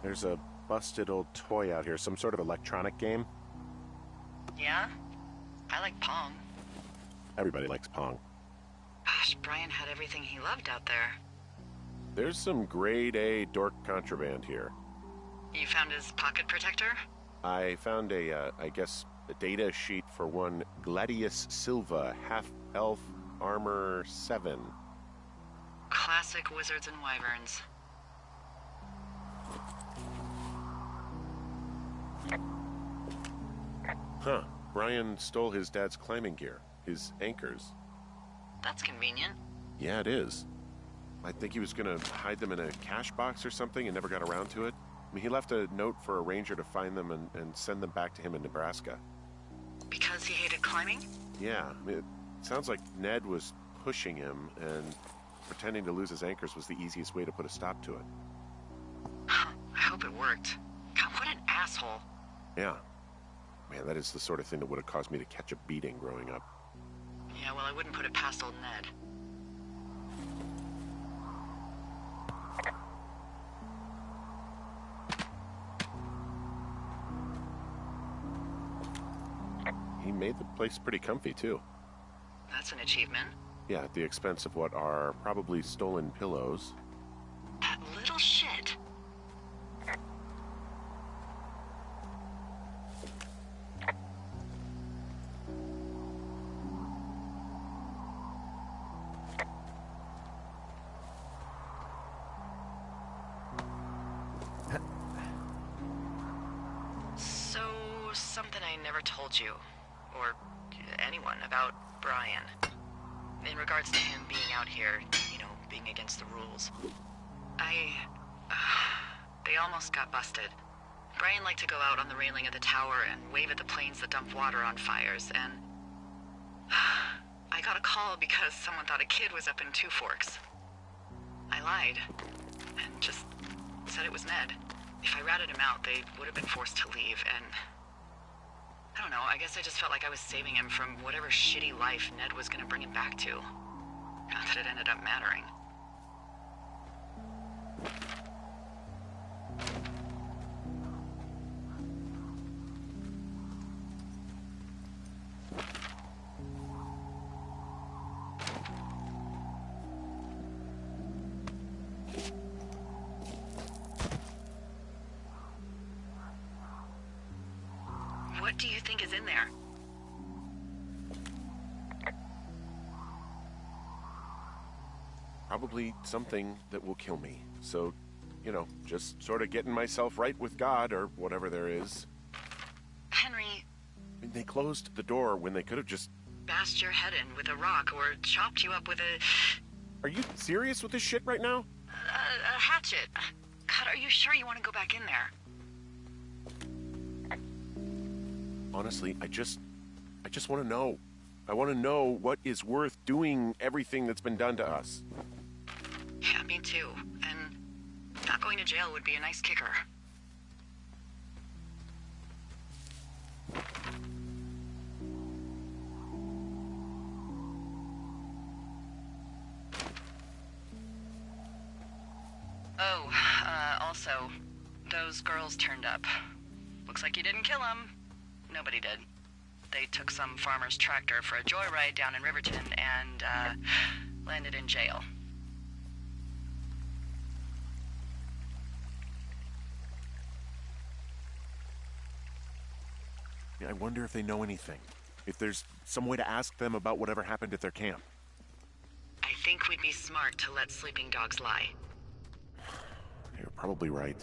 There's a busted old toy out here, some sort of electronic game. Yeah? I like Pong. Everybody likes Pong. Gosh, Brian had everything he loved out there. There's some grade A dork contraband here. You found his pocket protector? I found I guess, a data sheet for one Gladius Silva, half-elf armor 7. Classic wizards and wyverns. Huh. Brian stole his dad's climbing gear, his anchors. That's convenient. Yeah, it is. I think he was gonna hide them in a cash box or something and never got around to it. I mean, he left a note for a ranger to find them and send them back to him in Nebraska. Because he hated climbing? Yeah, I mean, it sounds like Ned was pushing him, and pretending to lose his anchors was the easiest way to put a stop to it. I hope it worked. God, what an asshole. Yeah. Man, that is the sort of thing that would have caused me to catch a beating growing up. Yeah, well, I wouldn't put it past old Ned. He made the place pretty comfy, too. That's an achievement. Yeah, at the expense of what are probably stolen pillows. That little shit. So, something I never told you, or anyone, about Brian. In regards to him being out here, you know, being against the rules. They almost got busted. Brian liked to go out on the railing of the tower and wave at the planes that dump water on fires, and I got a call because someone thought a kid was up in Two Forks. I lied, and just said it was Ned. If I ratted him out, they would have been forced to leave, and I don't know, I guess I just felt like I was saving him from whatever shitty life Ned was gonna bring him back to. Not that it ended up mattering. What do you think is in there? Probably something that will kill me. So, you know, just sort of getting myself right with God or whatever there is. Henry, I mean, they closed the door when they could have just... bashed your head in with a rock or chopped you up with a Are you serious with this shit right now? hatchet. God, are you sure you want to go back in there? Honestly, I just want to know. I want to know what is worth doing everything that's been done to us. Yeah, me too. And not going to jail would be a nice kicker. Oh, also, those girls turned up. Looks like you didn't kill them. Nobody did. They took some farmer's tractor for a joyride down in Riverton and, landed in jail. I wonder if they know anything. If there's some way to ask them about whatever happened at their camp. I think we'd be smart to let sleeping dogs lie. You're probably right.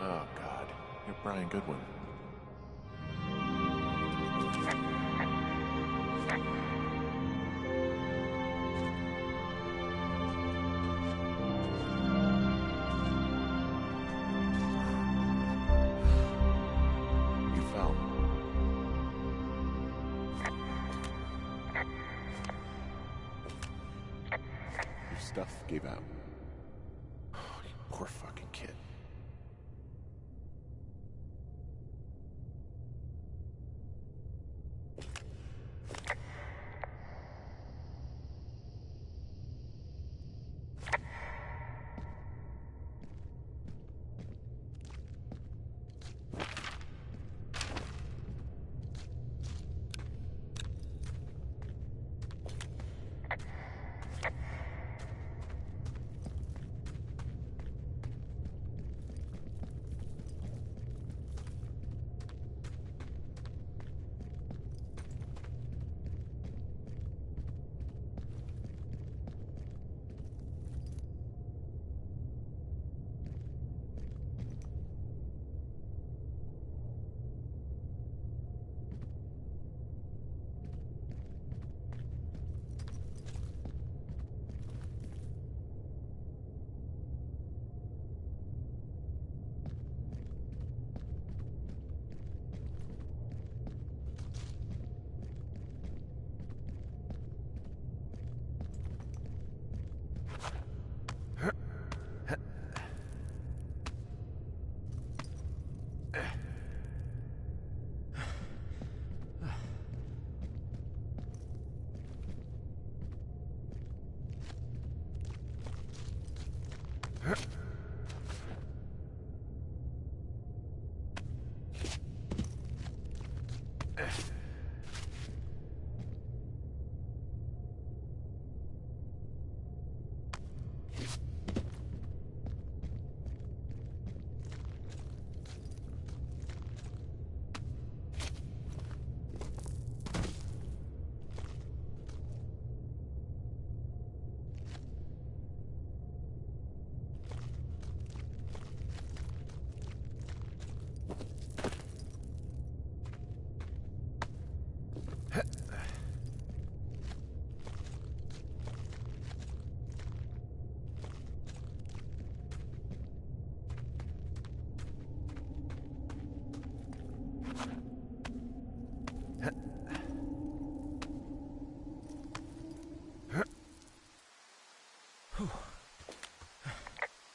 Oh, God. You're Brian Goodwin. You fell. Your stuff gave out. Oh, you poor fucking kid.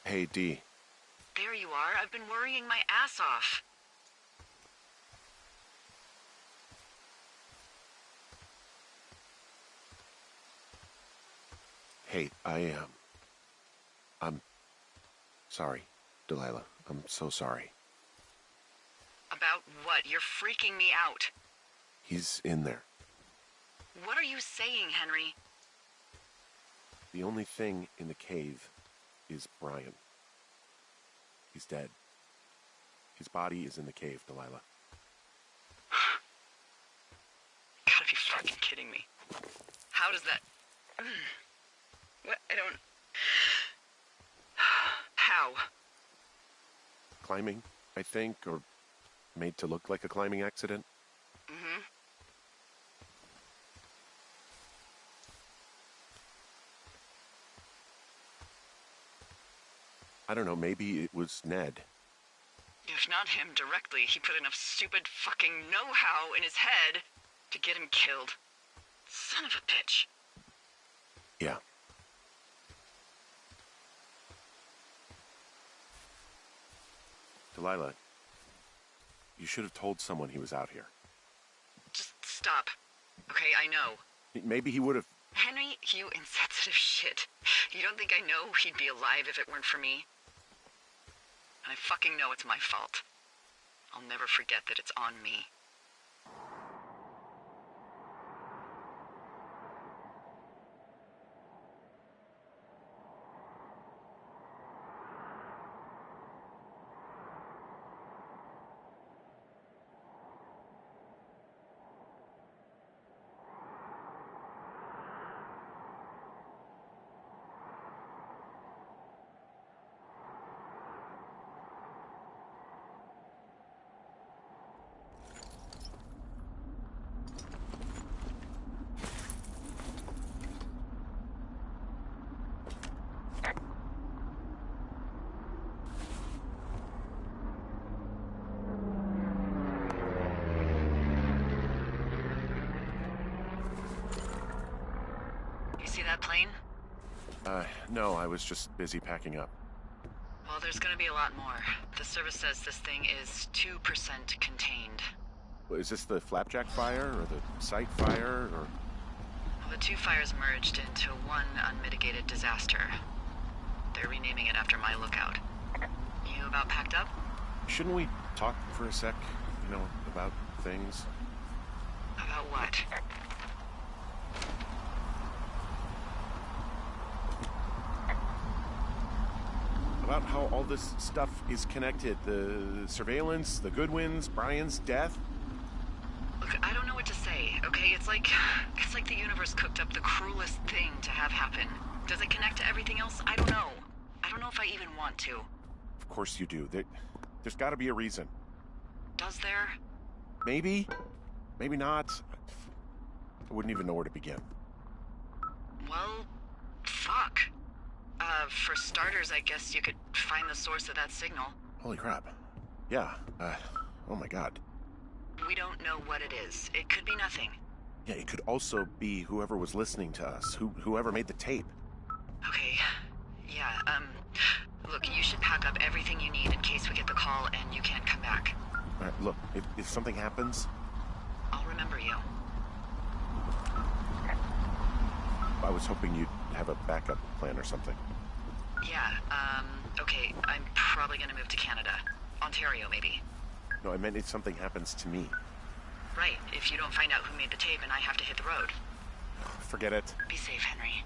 Hey, Dee. There you are. I've been worrying my ass off. Hey, I'm sorry, Delilah. I'm so sorry. About what? You're freaking me out. He's in there. What are you saying, Henry? The only thing in the cave is Brian. He's dead. His body is in the cave, Delilah. Gotta be fucking kidding me. How does that... What? I don't... How? Climbing, I think, or made to look like a climbing accident. Mm-hmm. I don't know, maybe it was Ned. If not him directly, he put enough stupid fucking know-how in his head to get him killed. Son of a bitch. Yeah. Delilah, you should have told someone he was out here. Just stop. Okay, I know. Maybe he would have... Henry, you insensitive shit. You don't think I know he'd be alive if it weren't for me? And I fucking know it's my fault. I'll never forget that it's on me. No, I was just busy packing up. Well, there's gonna be a lot more. The service says this thing is 2% contained. Well, is this the Flapjack fire, or the site fire, or...? Well, the two fires merged into one unmitigated disaster. They're renaming it after my lookout. You about packed up? Shouldn't we talk for a sec, you know, about things? About what? About how all this stuff is connected. The surveillance, the Goodwins, Brian's death. Look, I don't know what to say, okay? It's like the universe cooked up the cruelest thing to have happen. Does it connect to everything else? I don't know. I don't know if I even want to. Of course you do. There's got to be a reason. Does there? Maybe. Maybe not. I wouldn't even know where to begin. Well, fuck. For starters, I guess you could find the source of that signal. Holy crap. Yeah. Oh my god. We don't know what it is. It could be nothing. Yeah, it could also be whoever was listening to us, whoever made the tape. Okay. Yeah, look, you should pack up everything you need in case we get the call and you can't come back. All right, look, if something happens... I'll remember you. I was hoping you'd have a backup plan or something. Yeah, okay, I'm probably gonna move to Canada. Ontario, maybe. No, I meant if something happens to me. Right, if you don't find out who made the tape and I have to hit the road. Forget it. Be safe, Henry.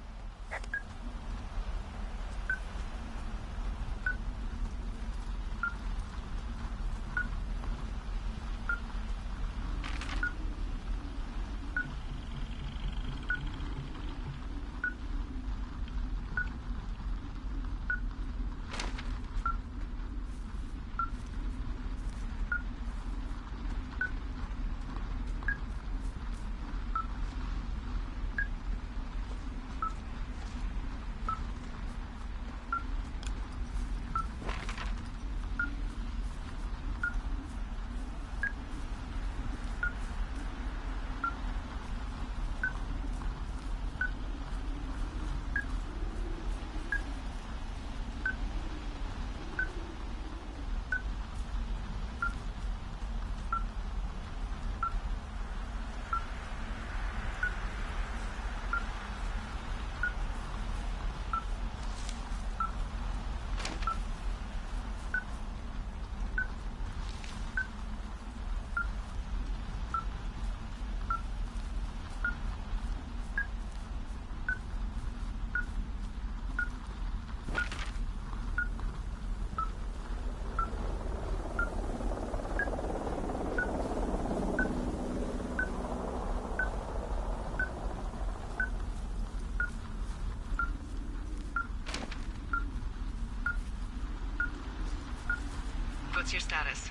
What's your status?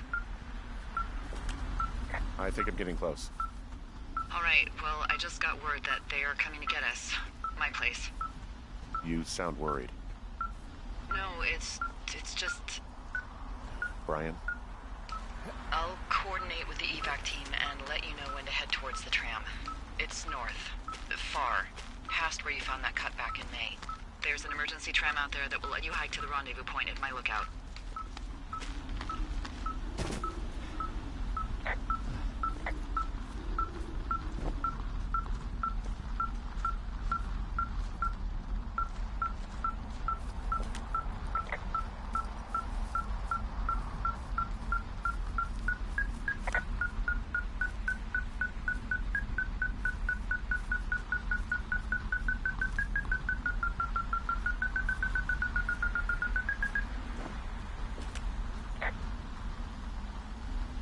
I think I'm getting close. Alright, well, I just got word that they are coming to get us. My place. You sound worried. No, it's just... Brian? I'll coordinate with the evac team and let you know when to head towards the tram. It's north. Far. Past where you found that cut back in May. There's an emergency tram out there that will let you hike to the rendezvous point at my lookout.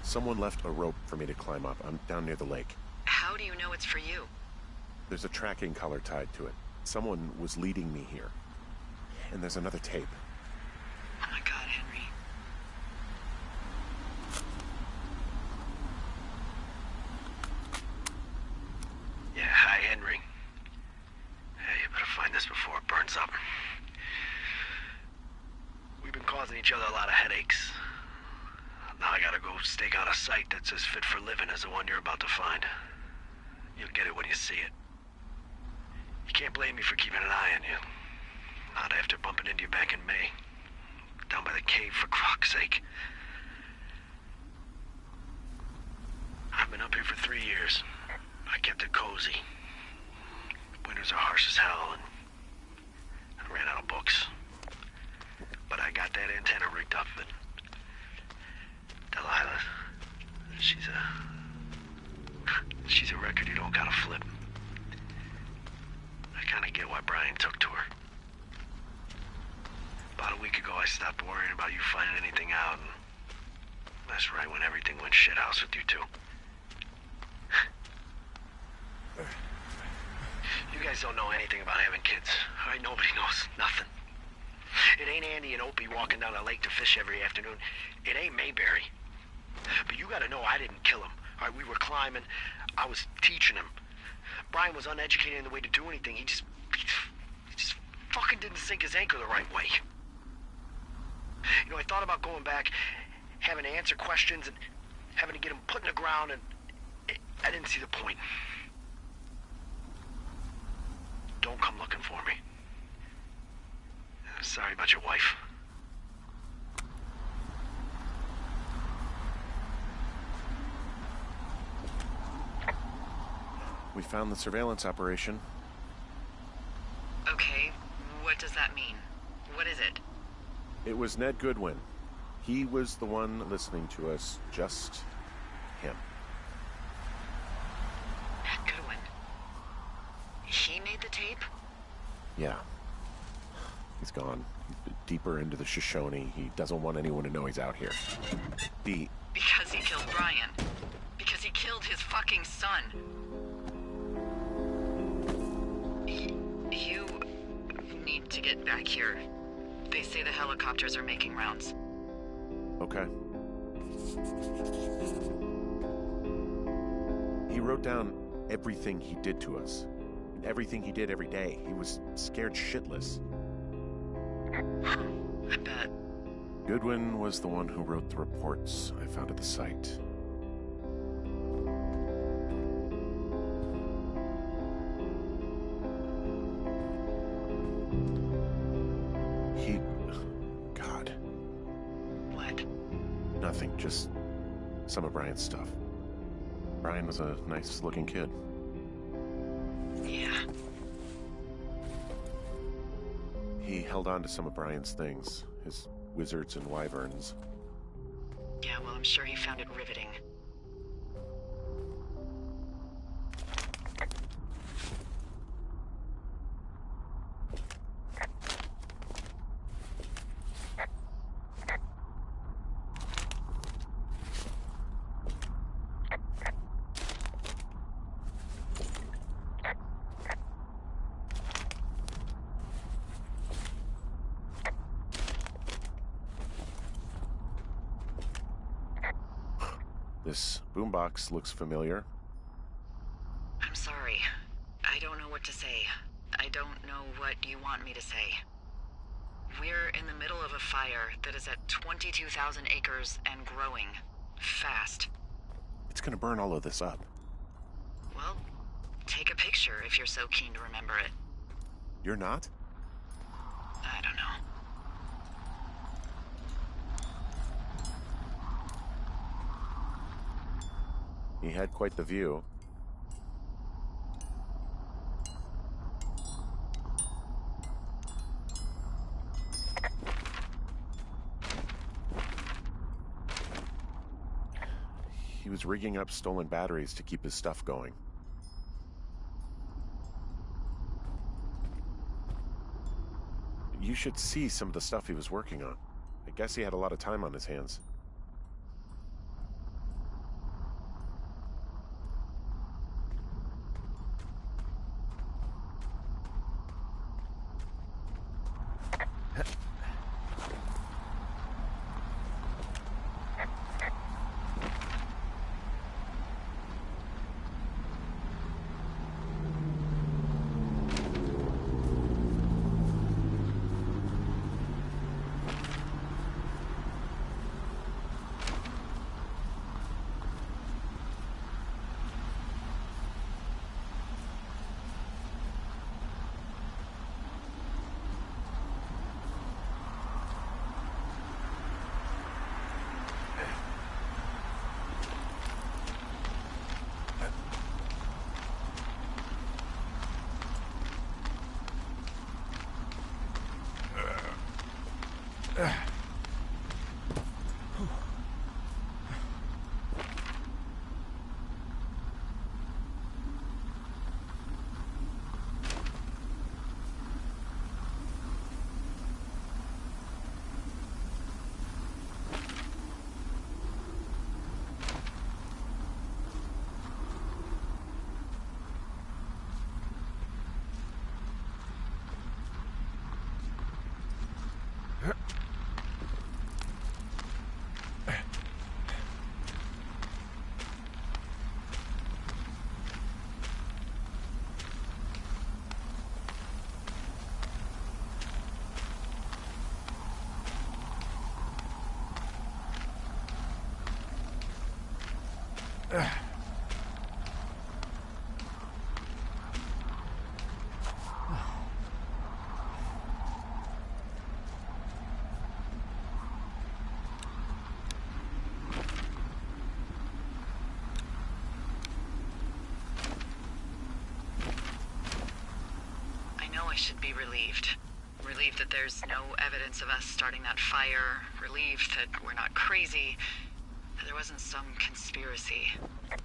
Someone left a rope for me to climb up. I'm down near the lake. How do you know it's for you? There's a tracking collar tied to it. Someone was leading me here. And there's another tape. Oh my god, Henry. Yeah, hi, Henry. Hey, you better find this before it burns up. We've been causing each other a lot of headaches. Now I gotta go stake out a site that's as fit for living as the one you're about to find. You'll get it when you see it. You can't blame me for keeping an eye on you. Not after bumping into you back in May. Down by the cave, for croc's sake. I've been up here for 3 years. I kept it cozy. Winters are harsh as hell, and I ran out of books. But I got that antenna rigged up, and Delilah, she's a record you don't gotta flip. I kinda get why Brian took to her. About a week ago, I stopped worrying about you finding anything out, and that's right when everything went shithouse with you two. You guys don't know anything about having kids. All right, nobody knows nothing. It ain't Andy and Opie walking down the lake to fish every afternoon. It ain't Mayberry. But you gotta know I didn't kill him. All right, we were climbing. I was teaching him. Brian was uneducated in the way to do anything. He just fucking didn't sink his anchor the right way. You know, I thought about going back, having to answer questions, and having to get him put in the ground, and I didn't see the point. Don't come looking for me. Sorry about your wife. We found the surveillance operation. Okay, what does that mean? What is it? It was Ned Goodwin. He was the one listening to us, just him. Ned Goodwin. He made the tape? Yeah. He's gone. Deeper into the Shoshone. He doesn't want anyone to know he's out here. Because he killed Brian. Because he killed his fucking son. You need to get back here. They say the helicopters are making rounds. Okay. He wrote down everything he did to us. Everything he did every day. He was scared shitless. I bet. Goodwin was the one who wrote the reports I found at the site. God. What? Nothing, just some of Brian's stuff. Brian was a nice-looking kid. Yeah. He held on to some of Brian's things, his wizards and wyverns. Yeah, well, I'm sure he found it riveting. This boombox looks familiar. I'm sorry. I don't know what to say. I don't know what you want me to say. We're in the middle of a fire that is at 22,000 acres and growing. Fast. It's gonna burn all of this up. Well, take a picture if you're so keen to remember it. You're not? I don't know. He had quite the view. He was rigging up stolen batteries to keep his stuff going. You should see some of the stuff he was working on. I guess he had a lot of time on his hands. I should be relieved. Relieved that there's no evidence of us starting that fire. Relieved that we're not crazy. That there wasn't some conspiracy. But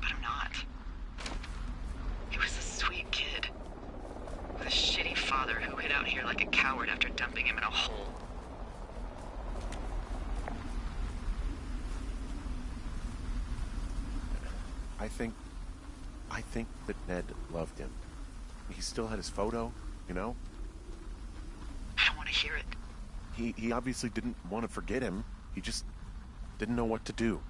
I'm not. He was a sweet kid. With a shitty father who hid out here like a coward after dumping him in a hole. I think that Ned loved him. He still had his photo, you know? I don't want to hear it. He obviously didn't want to forget him. He just didn't know what to do.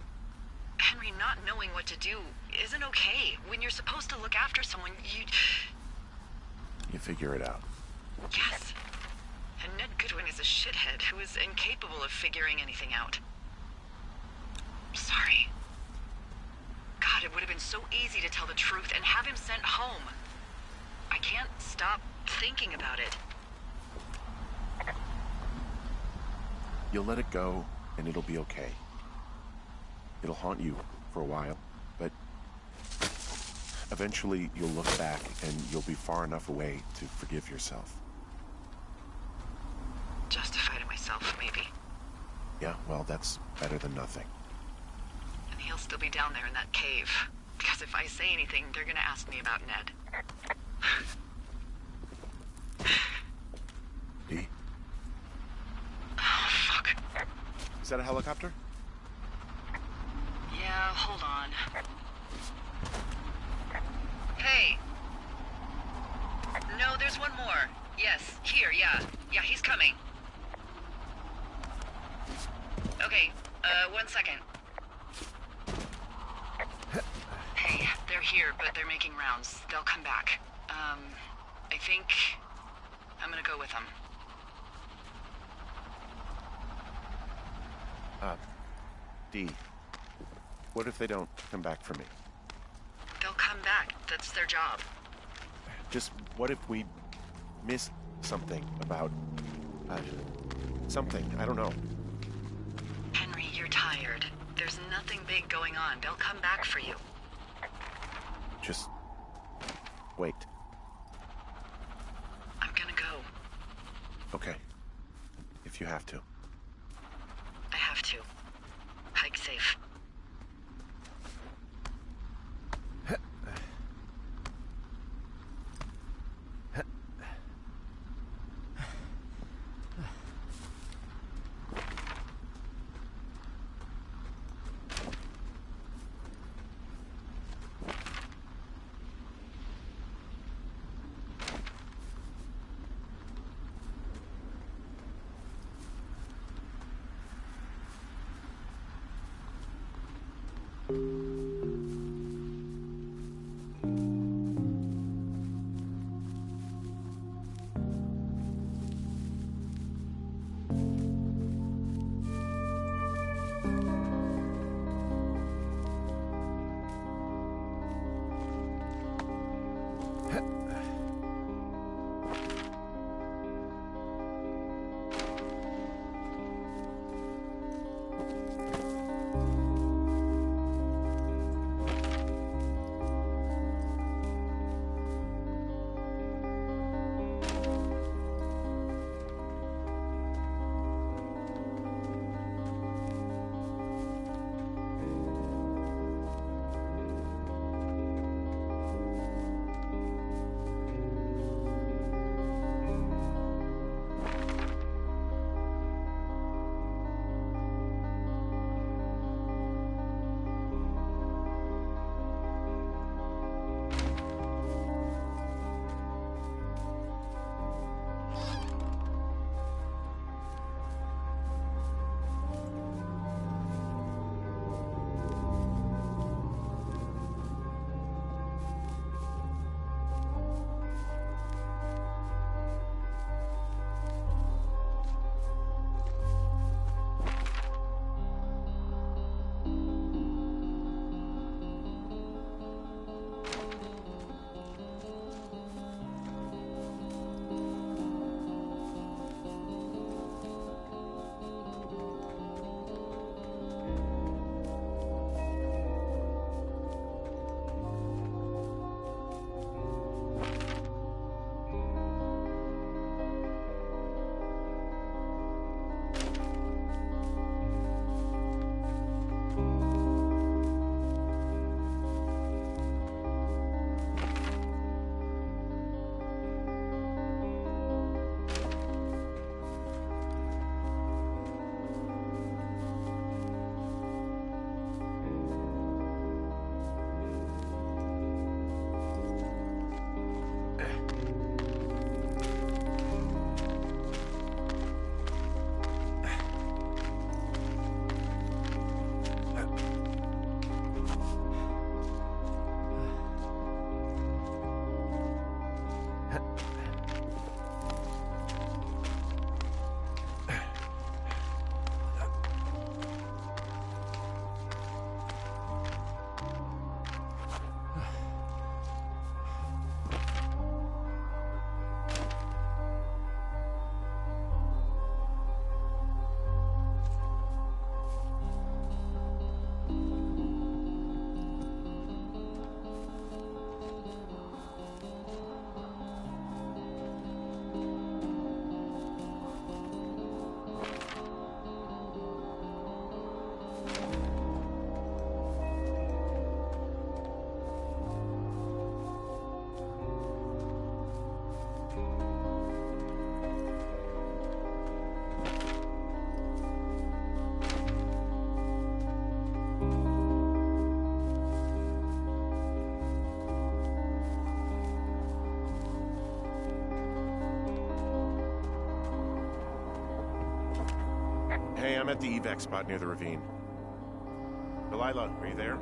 Henry, not knowing what to do isn't okay. When you're supposed to look after someone, You figure it out. Yes. And Ned Goodwin is a shithead who is incapable of figuring anything out. I'm sorry. God, it would have been so easy to tell the truth and have him sent home. I can't stop thinking about it. You'll let it go, and it'll be okay. It'll haunt you for a while, but eventually you'll look back and you'll be far enough away to forgive yourself. Justify to myself, maybe. Yeah, well, that's better than nothing. And he'll still be down there in that cave. Because if I say anything, they're gonna ask me about Ned. D? Oh, fuck. Is that a helicopter? Yeah, hold on. Hey! No, there's one more. Yes, here, yeah. Yeah, he's coming. Okay, 1 second. Hey, they're here, but they're making rounds. They'll come back. I think I'm gonna go with them. D, what if they don't come back for me? They'll come back. That's their job. Just what if we missed something about, something, I don't know. Henry, you're tired. There's nothing big going on. They'll come back for you. Just wait. I'm gonna go. Okay. If you have to. I have to. Hike safe. Hey, I'm at the evac spot near the ravine. Delilah, are you there?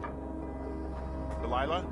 Delilah?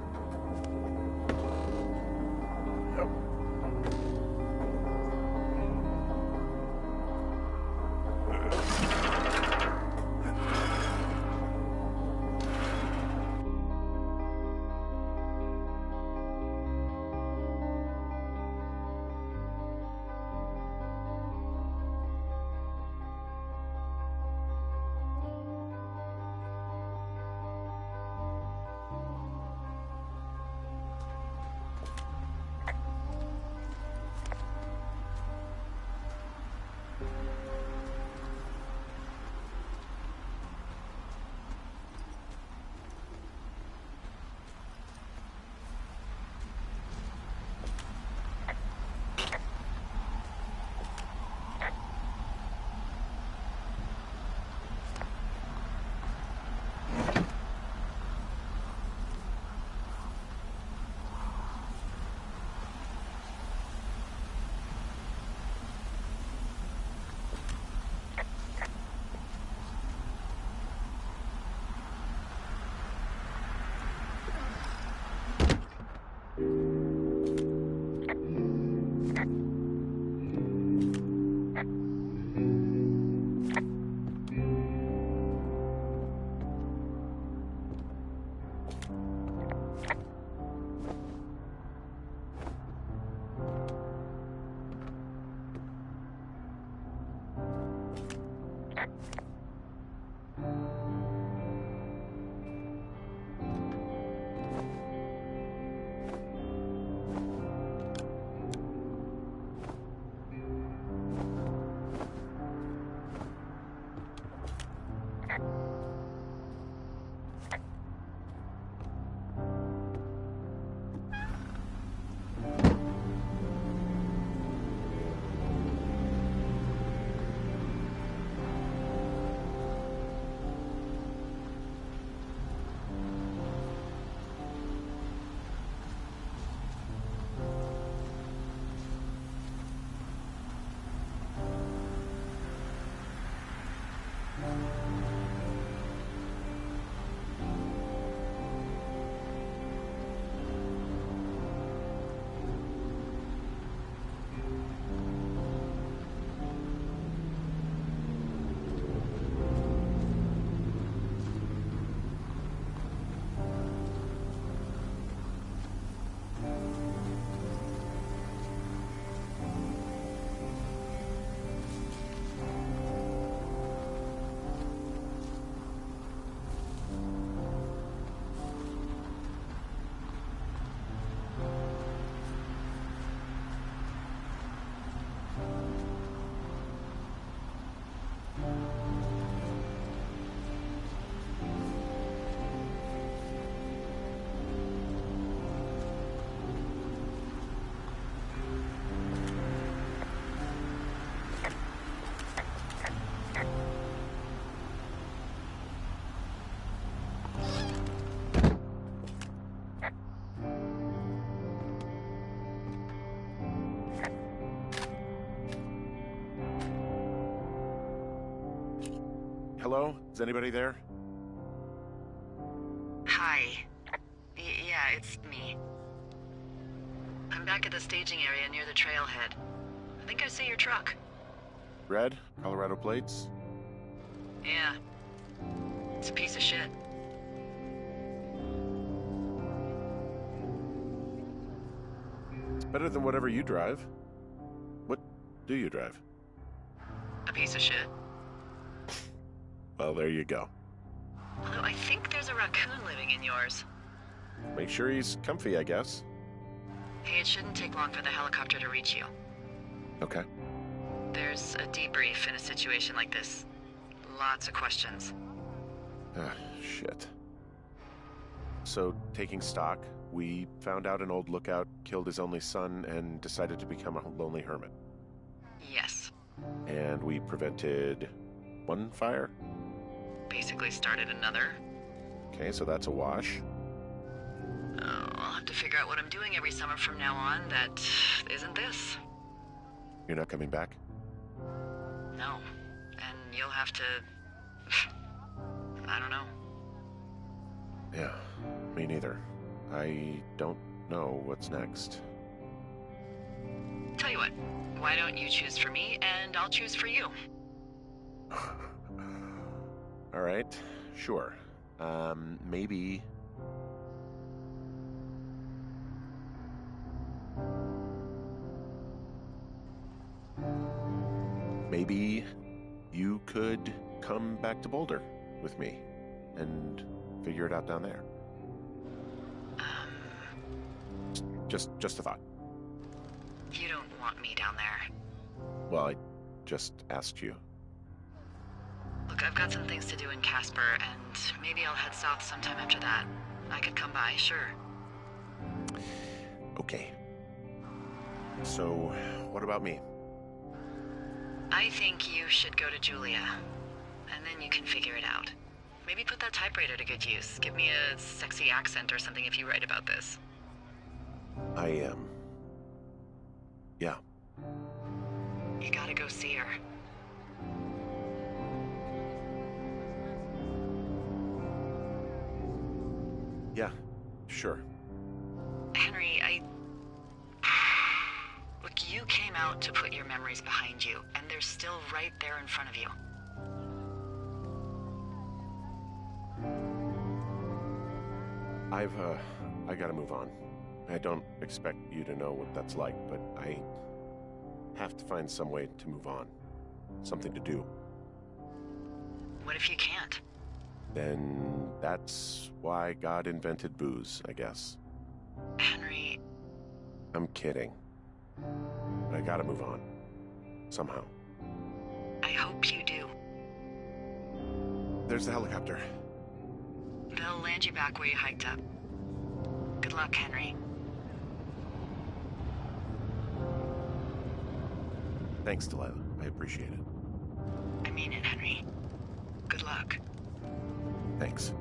Hello? Is anybody there? Hi. Yeah, it's me. I'm back at the staging area near the trailhead. I think I see your truck. Red? Colorado plates? Yeah. It's a piece of shit. It's better than whatever you drive. What do you drive? A piece of shit. Well, there you go. Although I think there's a raccoon living in yours. Make sure he's comfy, I guess. Hey, it shouldn't take long for the helicopter to reach you. Okay. There's a debrief in a situation like this. Lots of questions. Ah, shit. So, taking stock, we found out an old lookout killed his only son and decided to become a lonely hermit. Yes. And we prevented one fire? Basically started another. Okay, so that's a wash. Oh, I'll have to figure out what I'm doing every summer from now on that isn't this. You're not coming back? No. And you'll have to... I don't know. Yeah, me neither. I don't know what's next. Tell you what, why don't you choose for me, and I'll choose for you? All right, sure. Maybe... Maybe you could come back to Boulder with me and figure it out down there. Just a thought. You don't want me down there. Well, I just asked you. Look, I've got some things to do in Casper, and maybe I'll head south sometime after that. I could come by, sure. Okay. So, what about me? I think you should go to Julia, and then you can figure it out. Maybe put that typewriter to good use. Give me a sexy accent or something if you write about this. Yeah. You gotta go see her. Yeah, sure. Henry, Look, you came out to put your memories behind you, and they're still right there in front of you. I gotta move on. I don't expect you to know what that's like, but I have to find some way to move on. Something to do. What if you can't? Then that's why God invented booze, I guess. Henry... I'm kidding. But I gotta move on. Somehow. I hope you do. There's the helicopter. They'll land you back where you hiked up. Good luck, Henry. Thanks, Delilah. I appreciate it. I mean it, Henry. Good luck. Thanks.